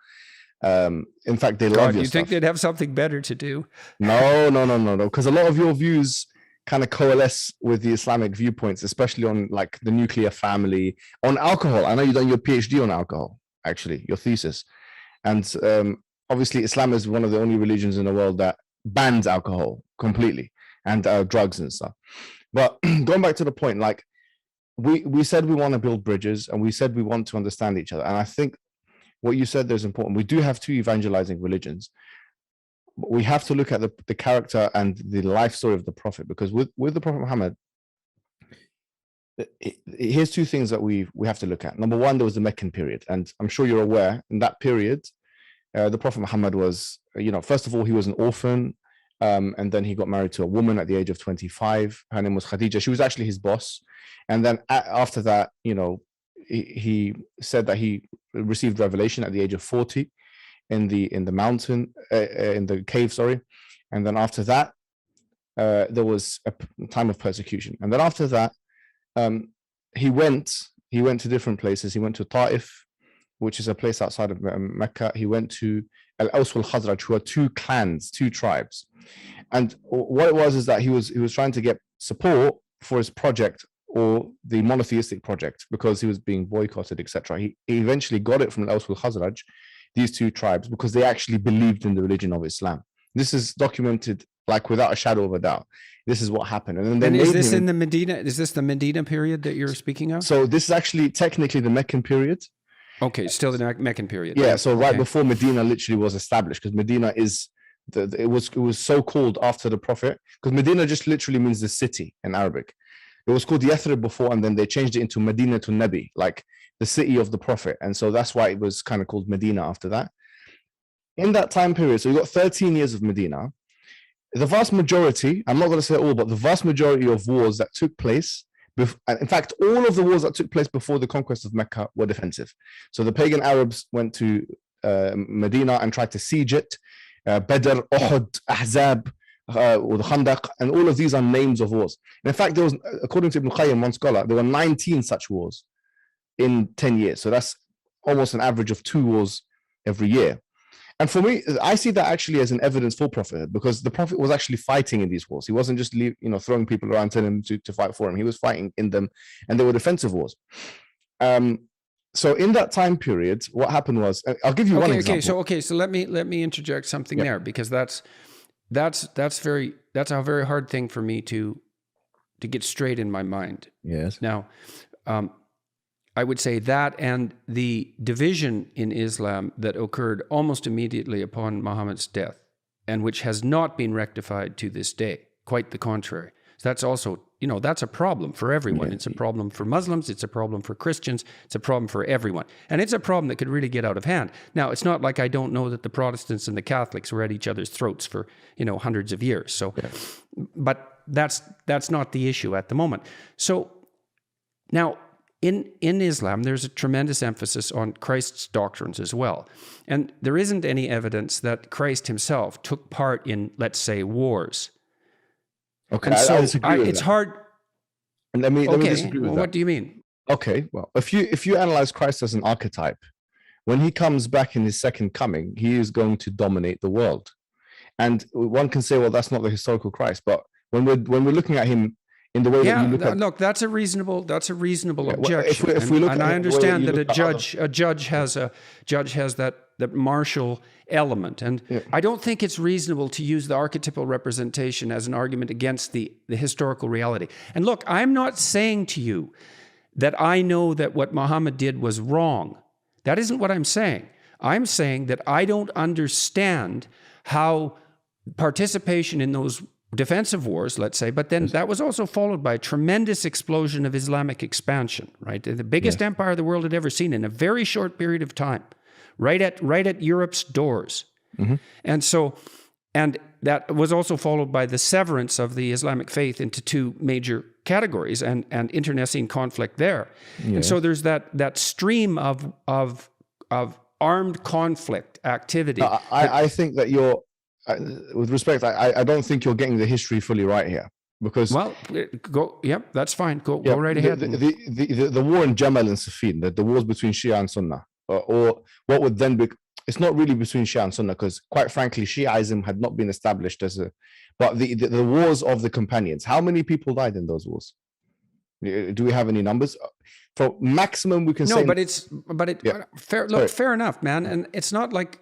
In fact, they love your stuff. You think they'd have something better to do? No. Because a lot of your views kind of coalesce with the Islamic viewpoints, especially on like the nuclear family, on alcohol. I know you've done your PhD on alcohol, actually, your thesis. And obviously Islam is one of the only religions in the world that bans alcohol completely, and drugs and stuff. But going back to the point, like we said we want to build bridges, and we said we want to understand each other. And I think what you said there is important. We do have two evangelizing religions. We have to look at the character and the life story of the Prophet, because with the Prophet Muhammad, here's two things that we have to look at. Number one, there was the Meccan period, and I'm sure you're aware in that period, the Prophet Muhammad was, first of all, he was an orphan, and then he got married to a woman at the age of 25. Her name was Khadija. She was actually his boss. And then after that, he said that he received revelation at the age of 40 in the mountain, in the cave, sorry. And then after that, there was a time of persecution. And then after that, he went to different places. He went to Ta'if, which is a place outside of Mecca. He went to Al-Aws wal-Khazraj, who are two clans, two tribes. And what it was is that he was trying to get support for his project, or the monotheistic project, because he was being boycotted, etc. He eventually got it from Al-Aws wal-Khazraj, these two tribes, because they actually believed in the religion of Islam. This is documented, like, without a shadow of a doubt. This is what happened. And then is this in the Medina? Is this the Medina period that you're speaking of? So this is actually technically the Meccan period. Okay, still the Meccan period. Yeah, so right before Medina literally was established, because Medina is it was so called after the Prophet, because Medina just literally means the city in Arabic. It was called Yathrib before, and then they changed it into Medina to Nabi, like the city of the Prophet. And so that's why it was kind of called Medina after that. In that time period, so you got 13 years of Medina. The vast majority, I'm not going to say all, but the vast majority of wars that took place, in fact, all of the wars that took place before the conquest of Mecca were defensive. So the pagan Arabs went to Medina and tried to siege it. Badr, Uhud, Ahzab, or the Khandaq, and all of these are names of wars. And in fact, there was, according to Ibn Qayyim, one scholar, there were 19 such wars in 10 years. So that's almost an average of 2 wars every year. And for me, I see that actually as an evidence for prophethood, because the Prophet was actually fighting in these wars. He wasn't just throwing people around telling them to fight for him. He was fighting in them, and they were defensive wars. So in that time period, what happened was, I'll give you one example. So let me interject something there, because that's a very hard thing for me to get straight in my mind. Yes. Now, I would say that, and the division in Islam that occurred almost immediately upon Muhammad's death, and which has not been rectified to this day. Quite the contrary. So that's also, that's a problem for everyone. It's a problem for Muslims. It's a problem for Christians. It's a problem for everyone. And it's a problem that could really get out of hand. Now, it's not like I don't know that the Protestants and the Catholics were at each other's throats for, hundreds of years. So, but that's not the issue at the moment. So now, in Islam, there's a tremendous emphasis on Christ's doctrines as well. And there isn't any evidence that Christ himself took part in, let's say, wars. Okay, And so I disagree with it's that. hard. And let me Okay, disagree with well, that. what do you mean? Okay, well, if you analyze Christ as an archetype, when he comes back in his second coming, he is going to dominate the world. And one can say, well, that's not the historical Christ. But when we're looking at him in the way that you look at, look, that's a reasonable well, objection. if we look and at I him the way understand you that look a judge has that martial element, and I don't think it's reasonable to use the archetypal representation as an argument against the historical reality. And look, I'm not saying to you that I know that what Muhammad did was wrong. That isn't what I'm saying. I'm saying that I don't understand how participation in those defensive wars, let's say, but then that was also followed by a tremendous explosion of Islamic expansion, right? The biggest empire the world had ever seen in a very short period of time, right at Europe's doors. Mm-hmm. And that was also followed by the severance of the Islamic faith into two major categories and internecine conflict there. Yeah. And so there's that stream of armed conflict activity. I think that you're, with respect, I don't think you're getting the history fully right here, because that's fine. Go right ahead. The war in Jamal and Siffin, the wars between Shia and Sunnah, or what would then be, it's not really between Shia and Sunnah, because quite frankly, Shiaism had not been established but the wars of the companions. How many people died in those wars? Do we have any numbers? For maximum, we can say. Fair enough, man. And it's not like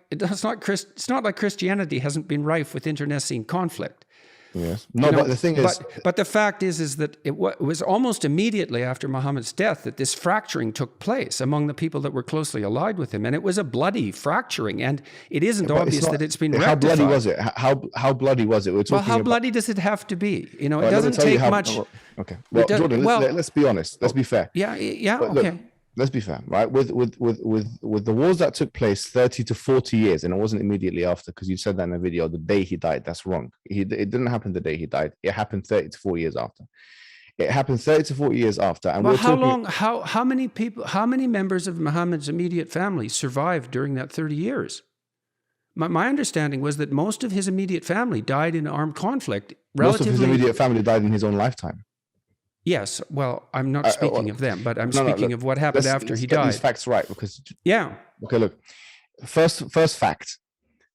Christianity hasn't been rife with internecine conflict. Yes. No, but the thing is, but the fact is that it was almost immediately after Muhammad's death that this fracturing took place among the people that were closely allied with him, and it was a bloody fracturing. And it isn't obvious that it's been rectified. How bloody was it? How bloody was it? How bloody does it have to be? It doesn't take much. Okay. Well, Jordan, let's be honest. Let's be fair. Yeah. Okay. Look, let's be fair, right? With the wars that took place 30 to 40 years, and it wasn't immediately after, because you said that in a video, the day he died. That's wrong. It didn't happen the day he died. It happened 30 to 40 years after. It happened 30 to 40 years after. And how many members of Muhammad's immediate family survived during that 30 years? My understanding was that most of his immediate family died in armed conflict. Most of his immediate family died in his own lifetime. Yes, well, I'm not speaking of them, but I'm speaking of what happened after he died. These facts right, because okay, look, first fact,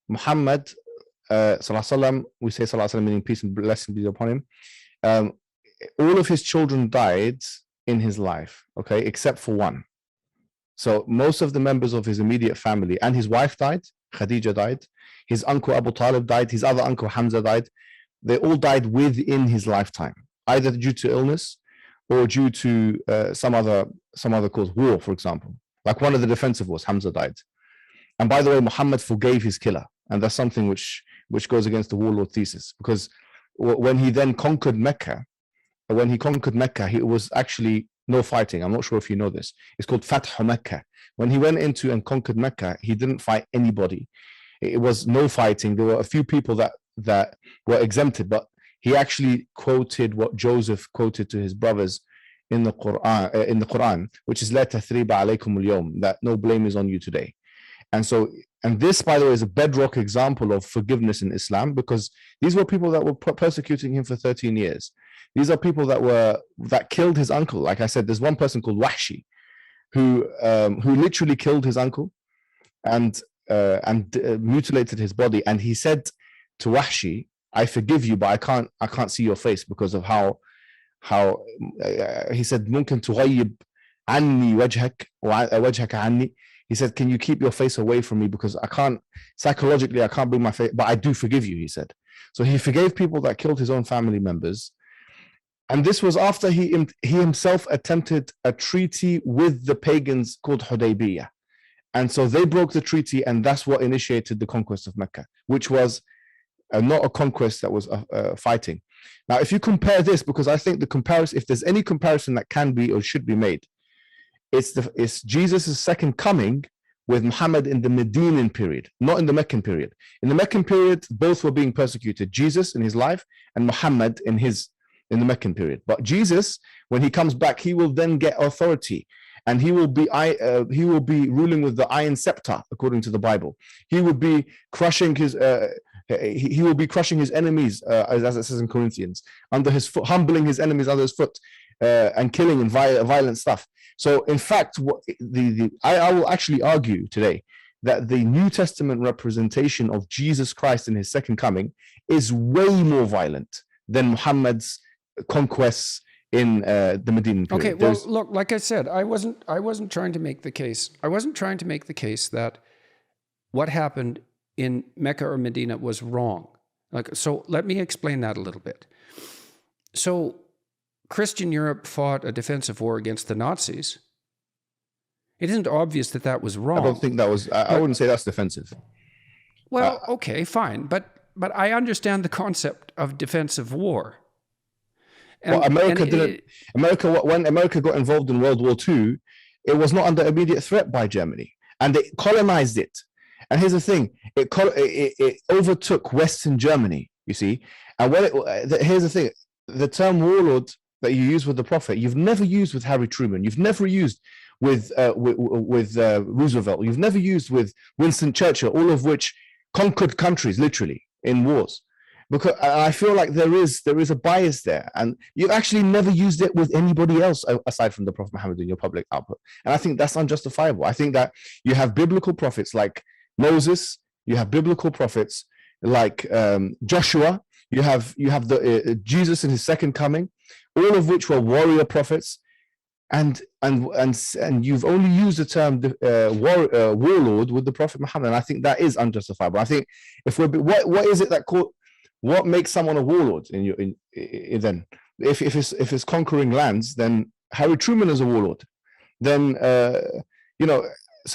Muhammad, sallallahu, we say sallallahu meaning peace and blessing be upon him. All of his children died in his life, okay, except for one. So most of the members of his immediate family, and his wife died, Khadija died, his uncle Abu Talib died, his other uncle Hamza died. They all died within his lifetime, either due to illness or due to some other cause, war, for example. Like one of the defensive wars, Hamza died. And by the way, Muhammad forgave his killer. And that's something which goes against the warlord thesis, because when he then conquered Mecca, it was actually no fighting. I'm not sure if you know this. It's called Fath Mecca. When he went into and conquered Mecca, he didn't fight anybody. It was no fighting. There were a few people that were exempted, but he actually quoted what Joseph quoted to his brothers in the Quran, which is "La tathriba alaykum al-yawm," that no blame is on you today. And this, by the way, is a bedrock example of forgiveness in Islam, because these were people that were persecuting him for 13 years. These are people that killed his uncle. Like I said, there's one person called Wahshi who literally killed his uncle and mutilated his body. And he said to Wahshi, "I forgive you, but I can't see your face because of how he said, ممكن تغيب عني وجهك وجهك عني." He said, "Can you keep your face away from me, because I can't bring my face, but I do forgive you," he said. So he forgave people that killed his own family members. And this was after he himself attempted a treaty with the pagans called Hudaybiyah. And so they broke the treaty, and that's what initiated the conquest of Mecca, which was not a conquest, that was fighting. Now, if you compare this, because I think the comparison, if there's any comparison that can be or should be made, it's Jesus' second coming with Muhammad in the Medinan period, not in the Meccan period. In the Meccan period, both were being persecuted, Jesus in his life and Muhammad in his in the Meccan period. But Jesus, when he comes back, he will then get authority, and he will be ruling with the iron scepter, according to the Bible. He will be crushing his enemies, as it says in Corinthians, under his foot, humbling his enemies under his foot, and killing and violent stuff. So, in fact, I will actually argue today that the New Testament representation of Jesus Christ in his second coming is way more violent than Muhammad's conquests in the Medinan period. Okay, well, look, like I said, I wasn't trying to make the case. I wasn't trying to make the case that what happened in Mecca or Medina was wrong. So let me explain that a little bit. So Christian Europe fought a defensive war against the Nazis. It isn't obvious that that was wrong. I don't think that was, I wouldn't say that's defensive. Well, okay, fine. But I understand the concept of defensive war. And, when America got involved in World War II, it was not under immediate threat by Germany, and they colonized it. And here's the thing: it overtook Western Germany. You see, and here's the thing: the term warlord that you use with the Prophet, you've never used with Harry Truman. You've never used with Roosevelt. You've never used with Winston Churchill, all of which conquered countries literally in wars. Because I feel like there is a bias there, and you've actually never used it with anybody else aside from the Prophet Muhammad in your public output. And I think that's unjustifiable. I think that you have biblical prophets like Moses, you have biblical prophets like Joshua, you have the Jesus in his second coming, all of which were warrior prophets, and you've only used the term warlord with the Prophet Muhammad, and I think that is unjustifiable. I think if we're what is it that what makes someone a warlord then? If it's conquering lands, then Harry Truman is a warlord. Then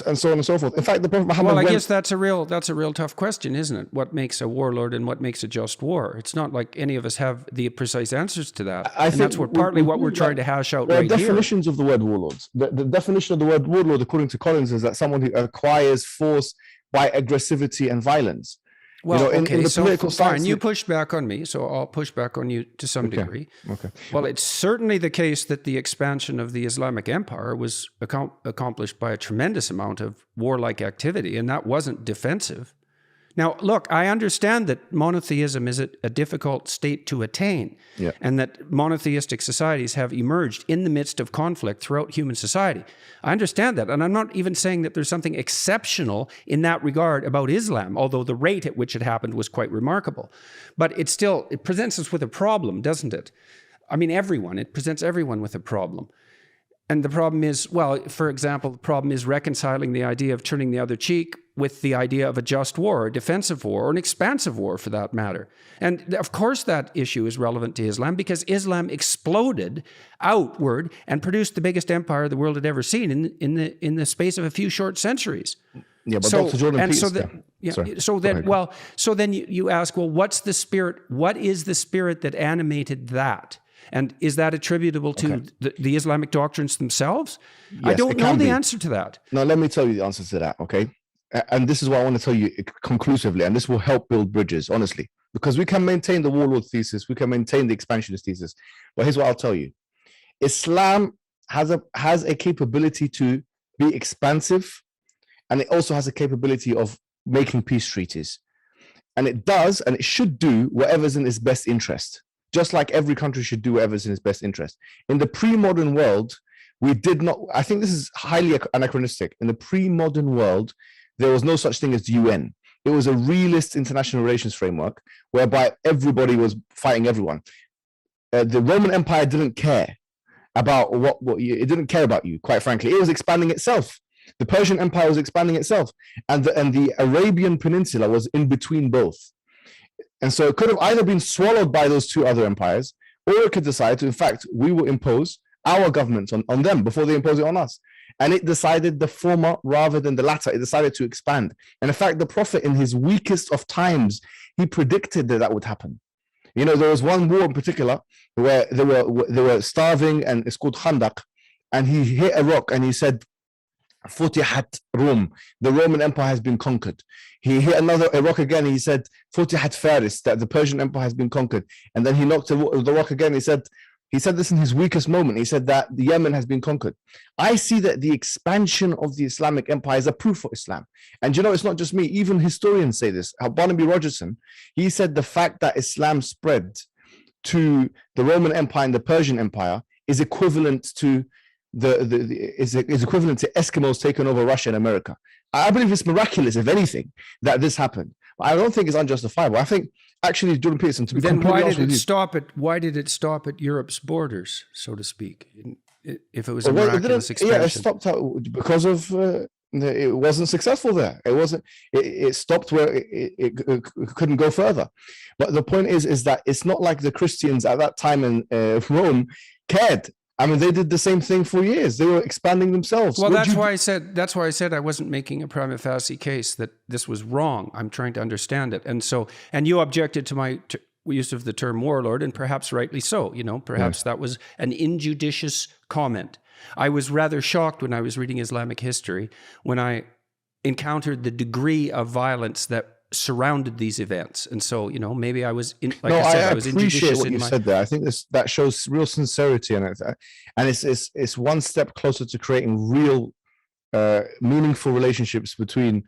and so on and so forth. In fact, the Prophet Muhammad. Well, I guess that's a real tough question, isn't it? What makes a warlord and what makes a just war? It's not like any of us have the precise answers to that. I think that's partly what we're trying to hash out right here. There are definitions of the word warlords. The definition of the word warlord, according to Collins, is that someone who acquires force by aggressivity and violence. Well, okay, so fine, you pushed back on me, so I'll push back on you to some degree. Okay. Well, it's certainly the case that the expansion of the Islamic Empire was accomplished by a tremendous amount of warlike activity, and that wasn't defensive. Now, look, I understand that monotheism is a difficult state to attain, and that monotheistic societies have emerged in the midst of conflict throughout human society. I understand that, and I'm not even saying that there's something exceptional in that regard about Islam, although the rate at which it happened was quite remarkable. But it presents us with a problem, doesn't it? I mean, it presents everyone with a problem. And the problem is, well, for example, the problem is reconciling the idea of turning the other cheek with the idea of a just war, a defensive war, or an expansive war for that matter. And of course that issue is relevant to Islam because Islam exploded outward and produced the biggest empire the world had ever seen in the space of a few short centuries. Yeah, but Dr. Jordan Peterson. So then you ask, well, what's the spirit? What is the spirit that animated that? And is that attributable to the Islamic doctrines themselves? Yes, I don't know the answer to that. No, let me tell you the answer to that, okay? And this is what I want to tell you conclusively, and this will help build bridges, honestly, because we can maintain the warlord thesis, we can maintain the expansionist thesis, but here's what I'll tell you. Islam has a capability to be expansive, and it also has a capability of making peace treaties. And it does, and it should do whatever's in its best interest, just like every country should do whatever's in its best interest. In the pre-modern world, we did not, I think this is highly anachronistic. In the pre-modern world, there was no such thing as the UN. It was a realist international relations framework whereby everybody was fighting everyone. The Roman Empire didn't care about it didn't care about you, quite frankly. It was expanding itself. The Persian Empire was expanding itself, and the Arabian Peninsula was in between both. And so it could have either been swallowed by those two other empires, or it could decide to, in fact, we will impose our government on them before they impose it on us. And it decided the former rather than the latter. It decided to expand. And in fact, the Prophet, in his weakest of times, he predicted that would happen. You know, there was one war in particular where they were starving, and it's called Khandaq. And he hit a rock and he said, Futihat Rum, the Roman Empire has been conquered. He hit another rock again. He said, Futihat Faris, that the Persian Empire has been conquered. And then he knocked the rock again. He said this in his weakest moment. He said that the Yemen has been conquered. I see that the expansion of the Islamic Empire is a proof for Islam. And it's not just me. Even historians say this. Barnaby Rogerson, he said the fact that Islam spread to the Roman Empire and the Persian Empire is equivalent to is equivalent to Eskimos taking over Russia and America. I believe it's miraculous, if anything, that this happened. But I don't think it's unjustifiable. I think actually, Jordan Peterson, to be then completely why honest did with it you, stop at Europe's borders, so to speak? If it was a miraculous expansion, yeah, it stopped out because of it wasn't successful there. It wasn't. It stopped where it couldn't go further. But the point is that it's not like the Christians at that time in Rome cared. I mean, they did the same thing for years. They were expanding themselves. Well, that's why I said I wasn't making a prima facie case that this was wrong. I'm trying to understand it. And you objected to my use of the term warlord, and perhaps rightly so. Perhaps that was an injudicious comment. I was rather shocked when I was reading Islamic history when I encountered the degree of violence that surrounded these events. And so, maybe I was I appreciate what you said there. I think that shows real sincerity in it, and it's one step closer to creating real meaningful relationships between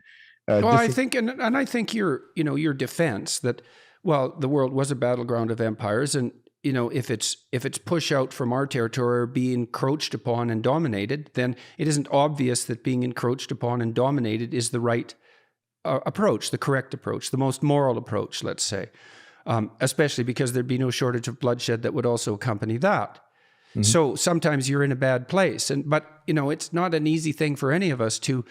I think and I think your defense that, well, the world was a battleground of empires, and if it's push out from our territory or be encroached upon and dominated, then it isn't obvious that being encroached upon and dominated is the right approach, the correct approach, the most moral approach, let's say, especially because there'd be no shortage of bloodshed that would also accompany that. Mm-hmm. So sometimes you're in a bad place, but it's not an easy thing for any of us to,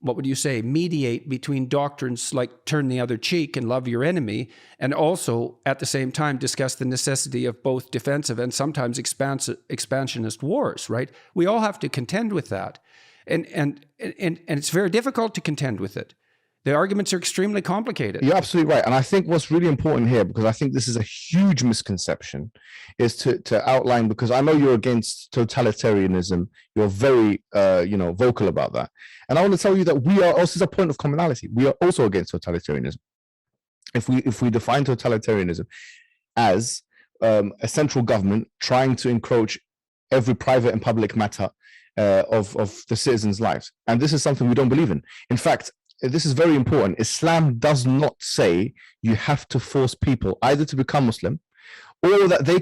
what would you say, mediate between doctrines like turn the other cheek and love your enemy, and also at the same time discuss the necessity of both defensive and sometimes expansionist wars, right? We all have to contend with that. And it's very difficult to contend with it. The arguments are extremely complicated. You're absolutely right. And I think what's really important here, because I think this is a huge misconception, is to outline, because I know you're against totalitarianism. You're very, vocal about that. And I want to tell you that we are also, as a point of commonality, we are also against totalitarianism. If we define totalitarianism as a central government trying to encroach every private and public matter of the citizens' lives. And this is something we don't believe in. In fact, this is very important. Islam does not say you have to force people either to become Muslim or that they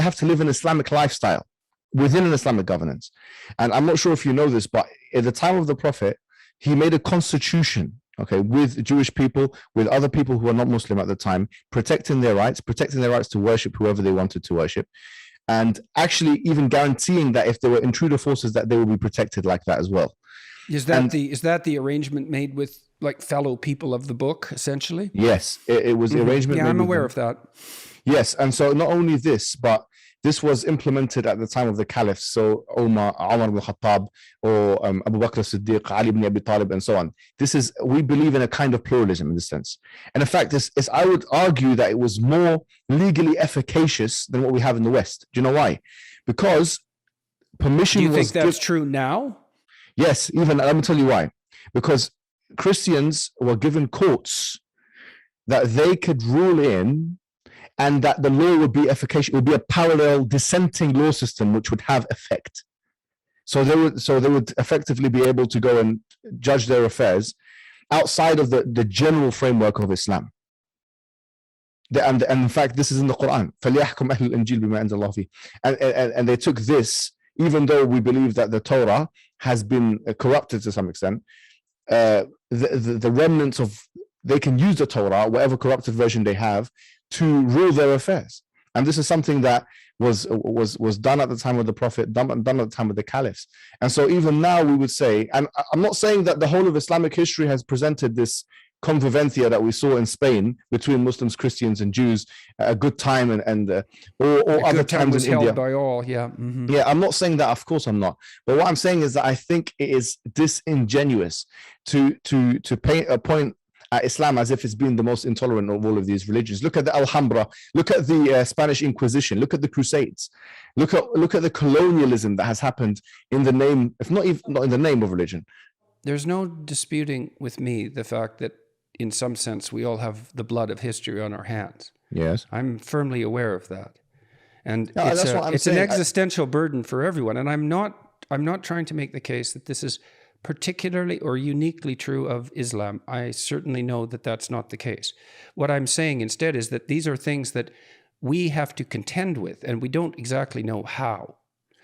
have to live an Islamic lifestyle within an Islamic governance. And I'm not sure if you know this, but at the time of the Prophet, he made a constitution, with Jewish people, with other people who are not Muslim at the time, protecting their rights to worship whoever they wanted to worship, and actually even guaranteeing that if there were intruder forces, that they would be protected like that as well. Is that the arrangement made with like fellow people of the book, essentially? Yes, it was the arrangement. Yeah, I'm aware of that. Yes, and so not only this, but this was implemented at the time of the caliphs. So Umar ibn Khattab, or Abu Bakr as-Siddiq, Ali ibn Abi Talib, and so on. We believe in a kind of pluralism in this sense. And in fact, I would argue that it was more legally efficacious than what we have in the West. Do you know why? Because permission was... Do you think that's true now? Yes, even, let me tell you why. Because Christians were given courts that they could rule in, and that the law would be efficacious. It would be a parallel dissenting law system which would have effect. So they would effectively be able to go and judge their affairs outside of the general framework of Islam. And in fact, this is in the Quran. فَلْيَحْكُمْ أَهْلُ الْإِنْجِيلِ بِمَا أَنزَلَ اللَّهُ فِيهِ. And they took this, even though we believe that the Torah has been corrupted to some extent, the remnants of, they can use the Torah, whatever corrupted version they have, to rule their affairs. And this is something that was done at the time of the Prophet, done at the time of the caliphs. And so even now we would say, and I'm not saying that the whole of Islamic history has presented this convivencia that we saw in Spain between Muslims, Christians, and Jews, a good time, or other times in India. By all, yeah. Mm-hmm. Yeah, I'm not saying that. Of course, I'm not. But what I'm saying is that I think it is disingenuous to point at Islam as if it's been the most intolerant of all of these religions. Look at the Alhambra. Look at the Spanish Inquisition. Look at the Crusades. Look at the colonialism that has happened in the name, if not in the name of religion, there's no disputing with me the fact that in some sense we all have the blood of history on our hands. Yes. I'm firmly aware of that. And No, that's what I'm it's saying. an existential burden for everyone. And I'm not trying to make the case that this is particularly or uniquely true of Islam. I certainly know that that's not the case. What I'm saying instead is that these are things that we have to contend with, and we don't exactly know how.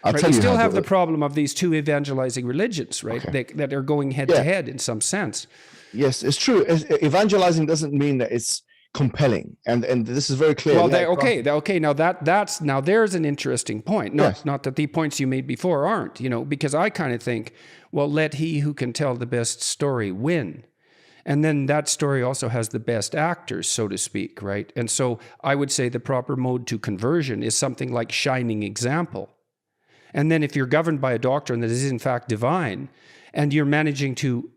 Right? We still have the problem of these two evangelizing religions, right? Okay. That are going head to head in some sense. Yes, it's true. Evangelizing doesn't mean that it's compelling, and this is very clear. Well, okay. Now there's an interesting point. Not that the points you made before aren't, because I kind of think, well, let he who can tell the best story win. And then that story also has the best actors, so to speak, right? And so I would say the proper mode to conversion is something like shining example. And then if you're governed by a doctrine that is in fact divine, and you're managing to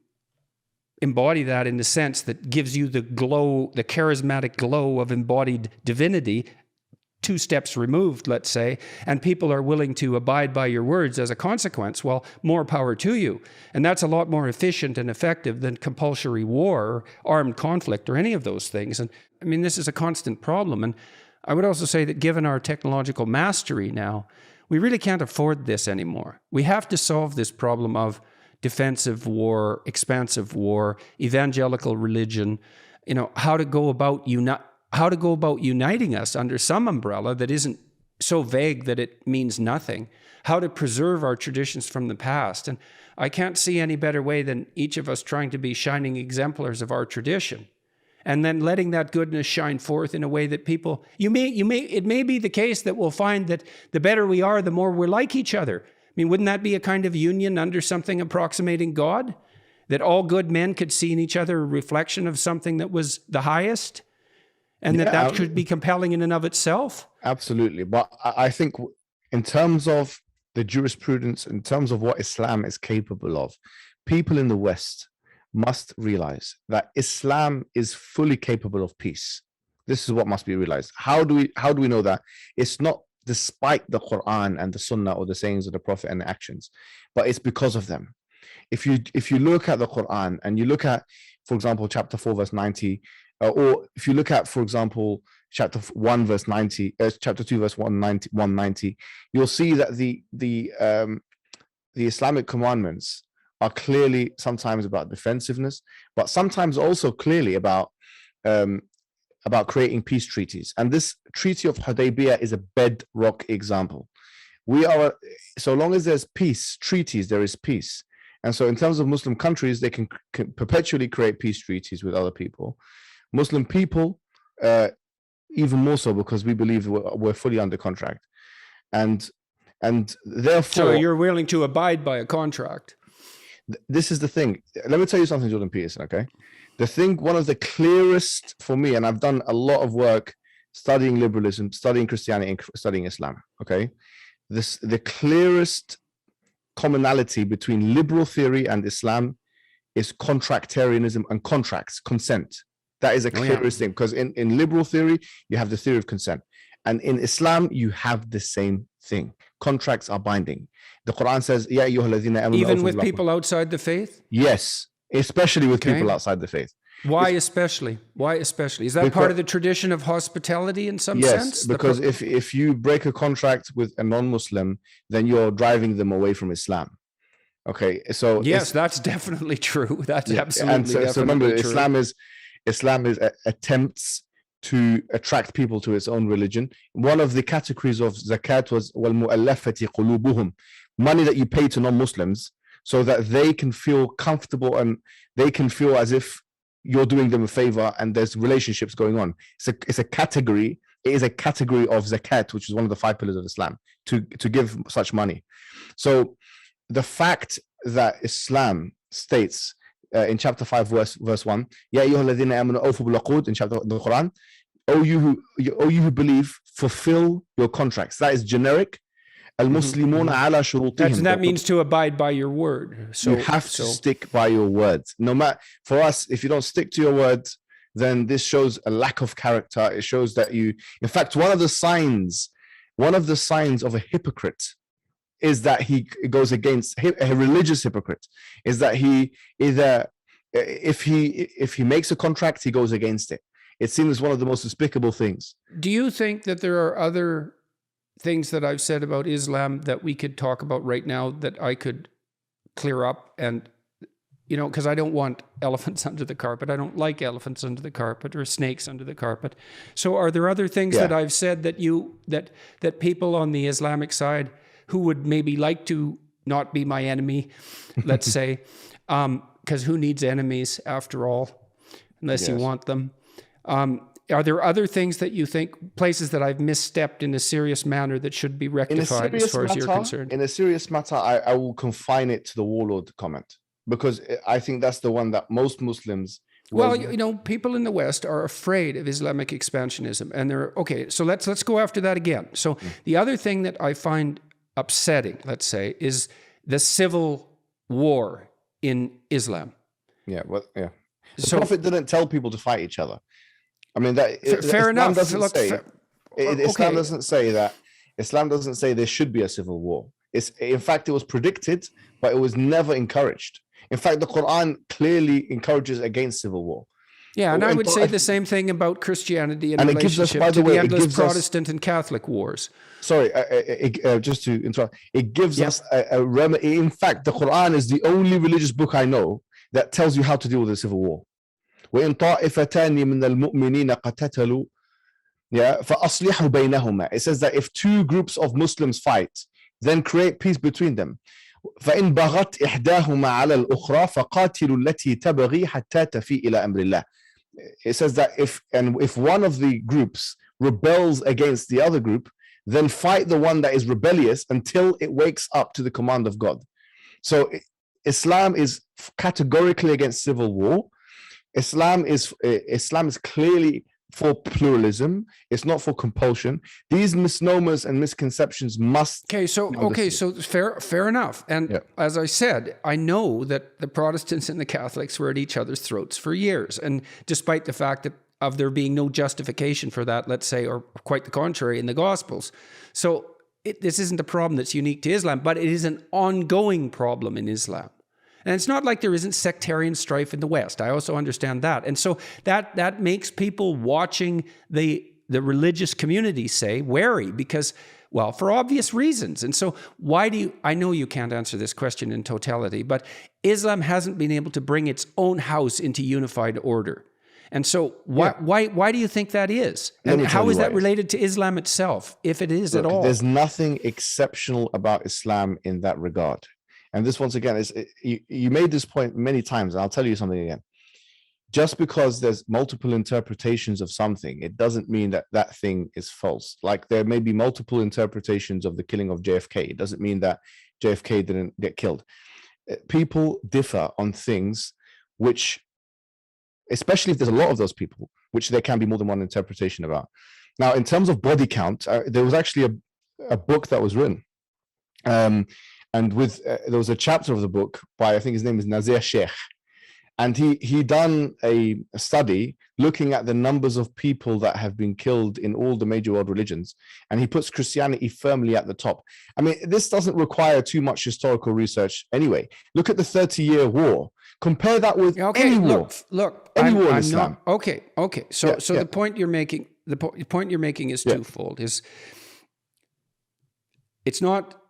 embody that in the sense that gives you the glow, the charismatic glow of embodied divinity, 2 steps removed, let's say, and people are willing to abide by your words as a consequence, well, more power to you. And that's a lot more efficient and effective than compulsory war, armed conflict, or any of those things. And I mean, this is a constant problem. And I would also say that given our technological mastery now, we really can't afford this anymore. We have to solve this problem of defensive war, expansive war, evangelical religion, how to go about uniting us under some umbrella that isn't so vague that it means nothing, how to preserve our traditions from the past. And I can't see any better way than each of us trying to be shining exemplars of our tradition, and then letting that goodness shine forth in a way that people, it may be the case that we'll find that the better we are, the more we're like each other. I mean, wouldn't that be a kind of union under something approximating God? That all good men could see in each other a reflection of something that was the highest? And that could be compelling in and of itself? Absolutely. But I think in terms of the jurisprudence, in terms of what Islam is capable of, people in the West must realize that Islam is fully capable of peace. This is what must be realized. How do we know that? It's not despite the Quran and the Sunnah or the sayings of the Prophet and the actions, but it's because of them. If you look at the Quran and you look at, for example, chapter 4 verse 90, or if you look at, for example, chapter 1 verse 90, chapter 2 verse 190, you'll see that the Islamic commandments are clearly sometimes about defensiveness, but sometimes also clearly about creating peace treaties. And this Treaty of Hudaybiyah is a bedrock example. So long as there's peace treaties, there is peace. And so in terms of Muslim countries, they can perpetually create peace treaties with other people. Muslim people, even more so, because we believe we're fully under contract. And therefore... So you're willing to abide by a contract? This is the thing. Let me tell you something, Jordan Peterson, okay? One of the clearest for me, and I've done a lot of work studying liberalism, studying Christianity, and studying Islam, okay? The clearest commonality between liberal theory and Islam is contractarianism and contracts, consent. That is the clearest thing, because in liberal theory, you have the theory of consent. And in Islam, you have the same thing. Contracts are binding. The Quran says, "Ya ayyuhalladhina amanu." Even with people outside the faith? Yes, especially with people outside the faith. Why especially? Is that part of the tradition of hospitality in some sense? Yes, because if you break a contract with a non-Muslim, then you're driving them away from Islam. Okay, so yes, that's definitely true. That's absolutely and so remember, true. Islam is attempts to attract people to its own religion. One of the categories of zakat was وَالْمُؤَلَّفَةِ قُلُوبُهُم, money that you pay to non-Muslims so that they can feel comfortable and they can feel as if you're doing them a favor and there's relationships going on. It's a category. It is a category of zakat, which is one of the 5 pillars of Islam, to give such money. So the fact that Islam states in chapter 5 verse 1, Ya ayyuhalladhina amanu awfu bil uqud, in chapter the Quran, O you who believe, fulfill your contracts. That is generic. Al-Muslimuna ala shurutihim. That means to abide by your word. So you have to stick by your words. No matter, for us, if you don't stick to your words, then this shows a lack of character. It shows that in fact, one of the signs of a hypocrite is that he goes against a religious hypocrite, is that he either, if he makes a contract, he goes against it. It seems one of the most despicable things. Do you think that there are other things that I've said about Islam that we could talk about right now that I could clear up? And, you know, because I don't want elephants under the carpet. I don't like elephants under the carpet or snakes under the carpet. So are there other things that I've said that that people on the Islamic side who would maybe like to not be my enemy, let's say, because who needs enemies after all, unless you want them? Are there other things that you think, places that I've misstepped in a serious manner that should be rectified as far as you're concerned? In a serious matter, I will confine it to the warlord comment, because I think that's the one that most Muslims... Well, you know, people in the West are afraid of Islamic expansionism, and they're, okay, so let's go after that again. So the other thing that I find upsetting, let's say, is the civil war in Islam. Yeah, well, yeah. The Prophet didn't tell people to fight each other. I mean, that fair Islam enough. Doesn't say, Islam doesn't say that. Islam doesn't say there should be a civil war. In fact, it was predicted, but it was never encouraged. In fact, the Quran clearly encourages against civil war. Yeah, and I would say the same thing about Christianity in relationship to the endless Protestant and Catholic wars. Sorry, just to interrupt. It gives us a remedy. In fact, the Quran is the only religious book I know that tells you how to deal with a civil war. وإن طائفتان من المؤمنين قتتلوا فأصلحوا بينهما. It says that if two groups of Muslims fight, then create peace between them. فإن بغت إحداهما على الأخرى فقاتلوا التي تبغي حتى تفيء إلى أمر الله. It says that if one of the groups rebels against the other group, then fight the one that is rebellious until it wakes up to the command of God. So Islam is categorically against civil war. Islam is clearly for pluralism. It's not for compulsion. These misnomers and misconceptions must... So fair enough. And as I said, I know that the Protestants and the Catholics were at each other's throats for years. And despite the fact that of there being no justification for that, let's say, or quite the contrary in the Gospels. So this isn't a problem that's unique to Islam, but it is an ongoing problem in Islam. And it's not like there isn't sectarian strife in the West. I also understand that. And so that makes people watching the religious community, say, wary because, well, for obvious reasons. And so I know you can't answer this question in totality, but Islam hasn't been able to bring its own house into unified order. And so why do you think that is? And how is that related to Islam itself, if it is at all? There's nothing exceptional about Islam in that regard. And this, once again, you made this point many times, and I'll tell you something again. Just because there's multiple interpretations of something, it doesn't mean that that thing is false. Like there may be multiple interpretations of the killing of JFK. It doesn't mean that JFK didn't get killed. People differ on things which, especially if there's a lot of those people, which there can be more than one interpretation about. Now, in terms of body count, there was actually a book that was written. And there was a chapter of the book by, I think his name is Nazir Sheikh. And he done a study looking at the numbers of people that have been killed in all the major world religions. And he puts Christianity firmly at the top. I mean, this doesn't require too much historical research anyway. Look at the 30-year war. Compare that with any war. Look, any war in Islam. Okay. So the point you're making, is twofold. It's not...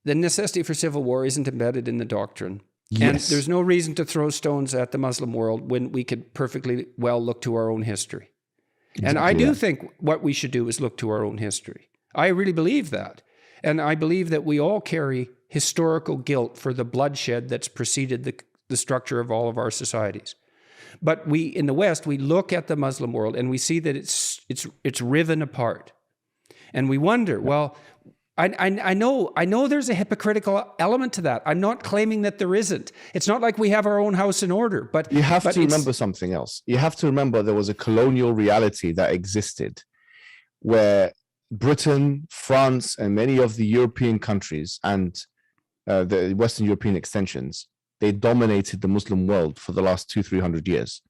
The necessity for civil war isn't embedded in the doctrine. Yes. And there's no reason to throw stones at the Muslim world when we could perfectly well look to our own history. Exactly, and I do think what we should do is look to our own history. I really believe that. And I believe that we all carry historical guilt for the bloodshed that's preceded the structure of all of our societies. But in the West, we look at the Muslim world and we see that it's riven apart. And we wonder, well... I know there's a hypocritical element to that. I'm not claiming that there isn't. It's not like we have our own house in order, but you have to remember something else. You have to remember there was a colonial reality that existed where Britain, France, and many of the European countries and the Western European extensions, they dominated the Muslim world for the last 200-300 years.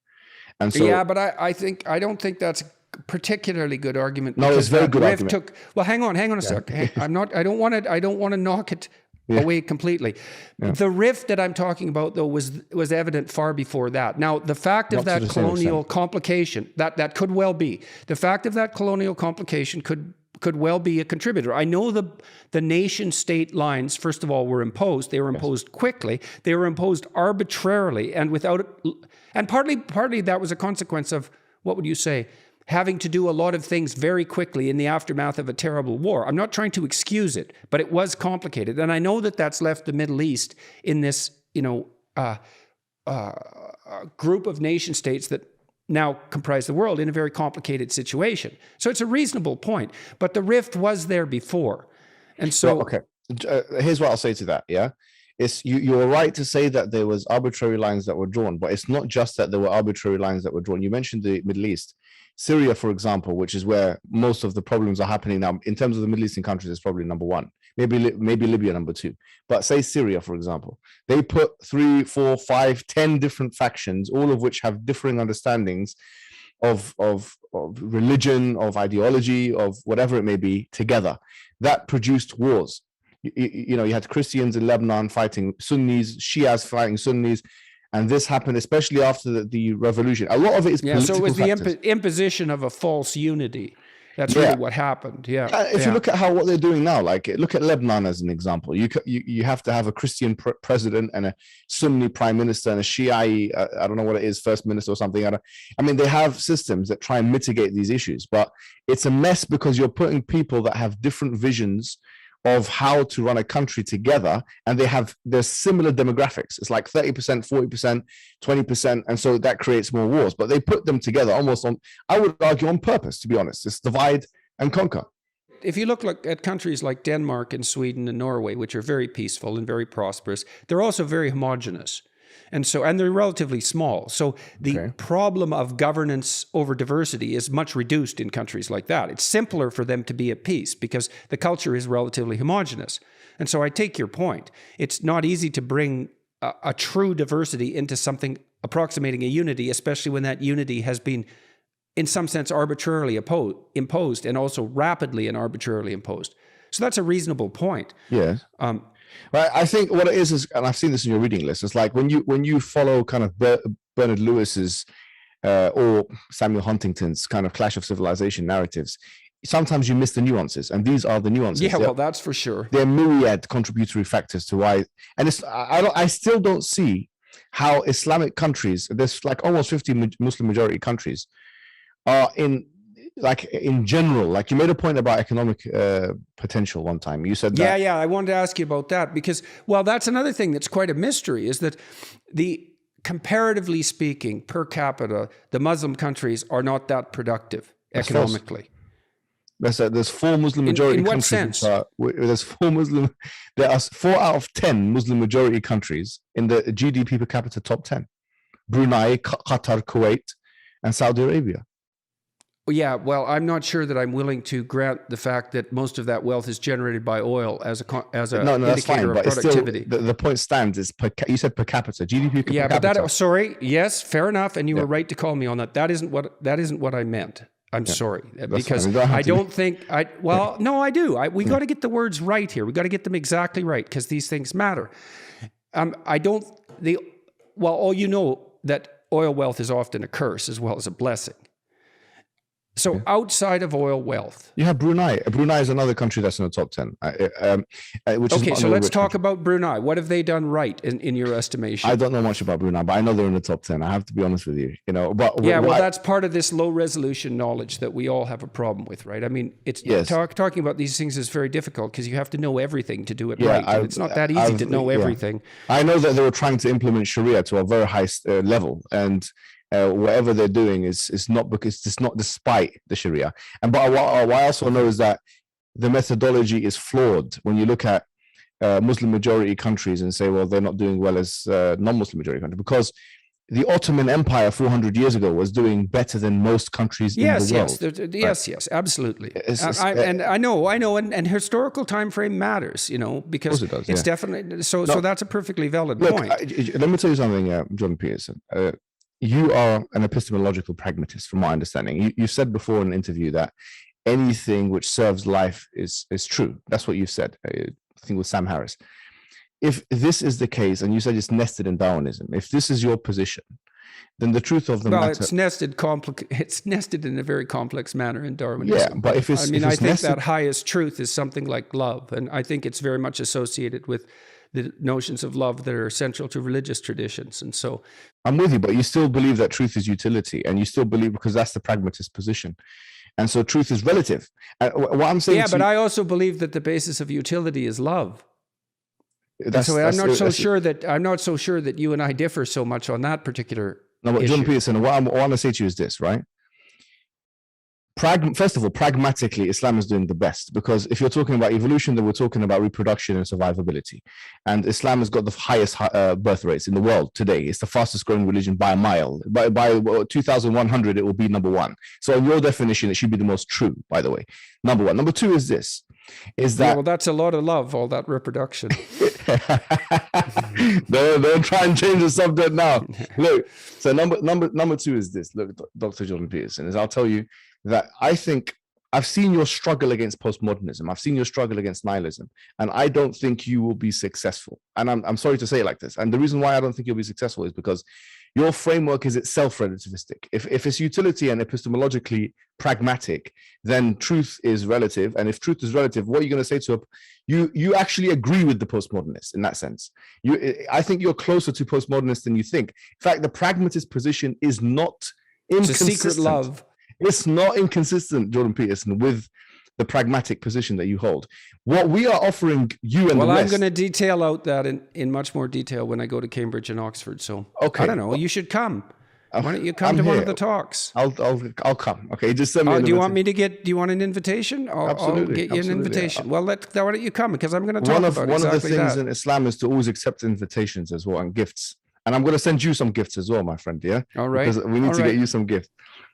And so, yeah, but I don't think that's particularly good argument. No, it's very good argument. Well, hang on a sec. I don't want to knock it away completely. Yeah. The rift that I'm talking about, though, was evident far before that. Now, the fact of that colonial complication, that could well be. The fact of that colonial complication could well be a contributor. I know the nation state lines, first of all, were imposed. They were imposed quickly. They were imposed arbitrarily and partly that was a consequence of, what would you say, having to do a lot of things very quickly in the aftermath of a terrible war. I'm not trying to excuse it, but it was complicated. And I know that that's left the Middle East in this, group of nation states that now comprise the world in a very complicated situation. So it's a reasonable point, but the rift was there before. And so... Well, okay, here's what I'll say to that, yeah? You're right to say that there was arbitrary lines that were drawn, but it's not just that there were arbitrary lines that were drawn. You mentioned the Middle East. Syria, for example, which is where most of the problems are happening now, in terms of the Middle Eastern countries, is probably number one. Maybe Libya number two. But say Syria, for example, they put 3, 4, 5, 10 different factions, all of which have differing understandings of religion, of ideology, of whatever it may be, together. That produced wars. You had Christians in Lebanon fighting Sunnis, Shias fighting Sunnis, and this happened especially after the revolution. A lot of it is political so it was factors. The imposition of a false unity. That's really what happened. Yeah. If you look at what they're doing now, like look at Lebanon as an example. You have to have a Christian president and a Sunni prime minister and a Shiite, I don't know what it is, first minister or something. I mean, they have systems that try and mitigate these issues, but it's a mess because you're putting people that have different visions of how to run a country together, and there's similar demographics. It's like 30%, 40%, 20%, and so that creates more wars. But they put them together almost I would argue on purpose, to be honest. It's divide and conquer. If you look at countries like Denmark and Sweden and Norway, which are very peaceful and very prosperous, they're also very homogenous. And they're relatively small. So the problem of governance over diversity is much reduced in countries like that. It's simpler for them to be at peace because the culture is relatively homogenous. And so I take your point. It's not easy to bring a true diversity into something approximating a unity, especially when that unity has been, in some sense, arbitrarily imposed and also rapidly and arbitrarily imposed. So that's a reasonable point. Yeah. Right, I think what it is, and I've seen this in your reading list, it's like when you follow kind of Bernard Lewis's or Samuel Huntington's kind of Clash of Civilization narratives, sometimes you miss the nuances, and these are the nuances. Yeah, well, that's for sure. There are myriad contributory factors to why, and I still don't see how Islamic countries, there's like almost 50 Muslim majority countries, are in general, like you made a point about economic potential one time. You said that. Yeah. I wanted to ask you about that because, well, that's another thing that's quite a mystery is that comparatively speaking, per capita, the Muslim countries are not that productive economically. There's 4 Muslim majority countries. In what sense? There are 4 out of 10 Muslim majority countries in the GDP per capita top 10. Brunei, Qatar, Kuwait, and Saudi Arabia. Yeah, well, I'm not sure that I'm willing to grant the fact that most of that wealth is generated by oil as a indicator of productivity. Still, the point stands is you said per capita GDP. Per capita. Yes, fair enough, and you were right to call me on that. That isn't what I meant. I'm sorry because I don't think I. Well, no, I do. We got to get the words right here. We got to get them exactly right because these things matter. All you know that oil wealth is often a curse as well as a blessing. So outside of oil wealth, you have Brunei. Brunei is another country that's in the top 10. So let's talk about Brunei. What have they done right in your estimation? I don't know much about Brunei, but I know they're in the top 10. I have to be honest with you. That's part of this low resolution knowledge that we all have a problem with, right? I mean, it's talking about these things is very difficult because you have to know everything to do it right. And it's not that easy to know everything. I know that they were trying to implement Sharia to a very high level, and whatever they're doing is not because it's not despite the Sharia. But what I also know is that the methodology is flawed when you look at Muslim majority countries and say, well, they're not doing well as non-Muslim majority countries, because the Ottoman Empire 400 years ago was doing better than most countries in the world. Yes, absolutely. I know, and historical time frame matters, because it's definitely so that's a perfectly valid point. Let me tell you something, Jordan Peterson. you are an epistemological pragmatist, from my understanding. You said before in an interview that anything which serves life is true. That's what you've said. I think with Sam Harris. If this is the case, and you said it's nested in Darwinism, if this is your position, then the truth of the matter... it's nested in a very complex manner in Darwinism. Yeah, but if it's... I think that highest truth is something like love, and I think it's very much associated with the notions of love that are central to religious traditions. And so... I'm with you, but you still believe that truth is utility, and you still believe, because that's the pragmatist position. And so truth is relative. What I'm saying... Yeah, but I also believe that the basis of utility is love. I'm not so sure that you and I differ so much on that particular No, but issue. John Peterson, what I want to say to you is this, right? First of all, pragmatically, Islam is doing the best, because if you're talking about evolution, then we're talking about reproduction and survivability. And Islam has got the highest birth rates in the world today. It's the fastest growing religion by a mile. By 2100, it will be number one. So in your definition, it should be the most true, by the way. Number one. Number two is this, is that... Yeah, well, that's a lot of love, all that reproduction. Don't try and change the subject now. Look, so number two is this. Look, Dr. Jordan Peterson, is I'll tell you that I think I've seen your struggle against postmodernism. I've seen your struggle against nihilism, and I don't think you will be successful. And I'm sorry to say it like this. And the reason why I don't think you'll be successful is because your framework is itself relativistic. If it's utility and epistemologically pragmatic, then truth is relative. And if truth is relative, what are you going to say to you actually agree with the postmodernists in that sense. I think you're closer to postmodernists than you think. In fact, the pragmatist position is not inconsistent. It's a secret love. It's not inconsistent, Jordan Peterson, with the pragmatic position that you hold. What we are offering you and the Well, I'm West... going to detail out that in much more detail when I go to Cambridge and Oxford. So okay. I don't know. You should come. Why don't you come to one of the talks? I'll come. Okay, just send me an do you want me to get? Do you want an invitation? Absolutely. I'll get you an invitation. Well, why don't you come? Because I'm going to talk about one of the things that. in Islam is to always accept invitations as well, and gifts. And I'm going to send you some gifts as well, my friend. Yeah. All right. Because we need to get you some gifts.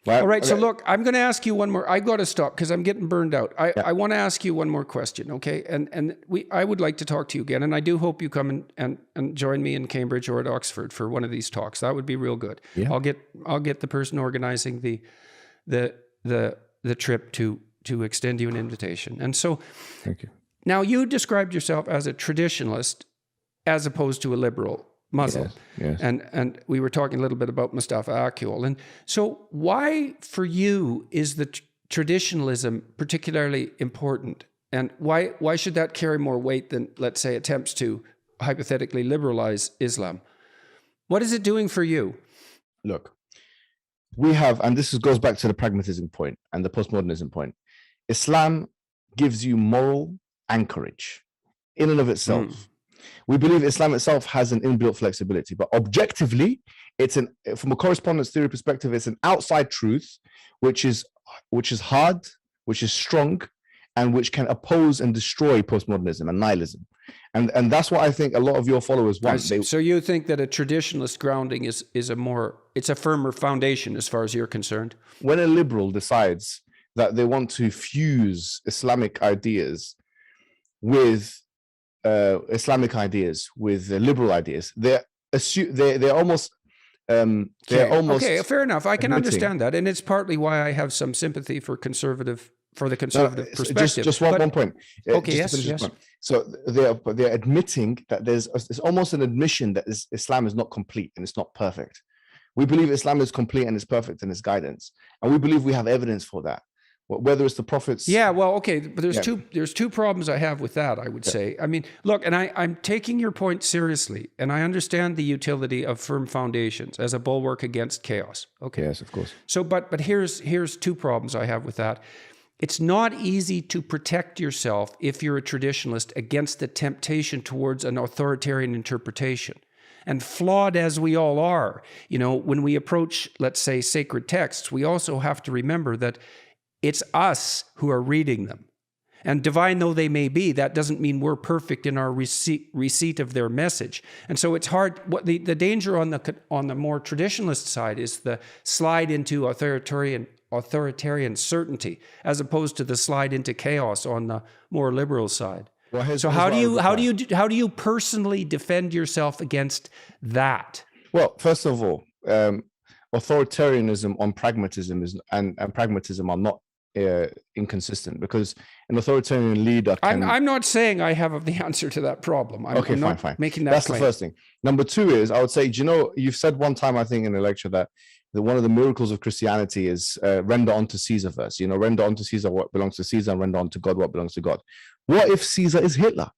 Right? All right. Okay. So look, I'm going to ask you one more. I got to stop because I'm getting burned out. I want to ask you one more question. Okay. And I would like to talk to you again. And I do hope you come and join me in Cambridge or at Oxford for one of these talks. That would be real good. Yeah. I'll get the person organizing the trip to extend you an invitation. And so thank you. Now you described yourself as a traditionalist as opposed to a liberal Muslim. Yes. And we were talking a little bit about Mustafa Akyol. And so why for you is the traditionalism particularly important? And why should that carry more weight than, let's say, attempts to hypothetically liberalize Islam? What is it doing for you? Look, we have, and this goes back to the pragmatism point and the postmodernism point. Islam gives you moral anchorage in and of itself. We believe Islam itself has an inbuilt flexibility, but objectively, from a correspondence theory perspective, it's an outside truth, which is hard, which is strong, and which can oppose and destroy postmodernism and nihilism. And that's what I think a lot of your followers want. So you think that a traditionalist grounding is it's a firmer foundation as far as you're concerned? When a liberal decides that they want to fuse Islamic ideas with liberal ideas, they're almost okay, fair enough. I can understand that, and it's partly why I have some sympathy for the conservative perspective. Just one point. Okay, yes. Point. So they're admitting that there's almost an admission that Islam is not complete and it's not perfect. We believe Islam is complete and it's perfect in its guidance, and we believe we have evidence for that. Whether it's the prophets. Yeah, well, okay, but there's two problems I have with that, I would say. I mean, look, and I'm taking your point seriously, and I understand the utility of firm foundations as a bulwark against chaos. Okay. Yes, of course. So, but here's two problems I have with that. It's not easy to protect yourself if you're a traditionalist against the temptation towards an authoritarian interpretation. And flawed as we all are, when we approach, let's say, sacred texts, we also have to remember that it's us who are reading them. And divine though they may be, that doesn't mean we're perfect in our receipt of their message. And so it's hard. What the danger on the more traditionalist side is the slide into authoritarian certainty, as opposed to the slide into chaos on the more liberal side. Well, so how do you personally defend yourself against that? Well, first of all, authoritarianism on pragmatism and pragmatism are not inconsistent, because an authoritarian leader can... I'm not saying I have the answer to that problem. I'm not fine. making that That's claim. the first thing. Number two is, I would say, do you know, you've said one time, I think in a lecture, that one of the miracles of Christianity is render unto Caesar first. You know, render unto Caesar what belongs to Caesar, and render unto God what belongs to God. What if Caesar is Hitler?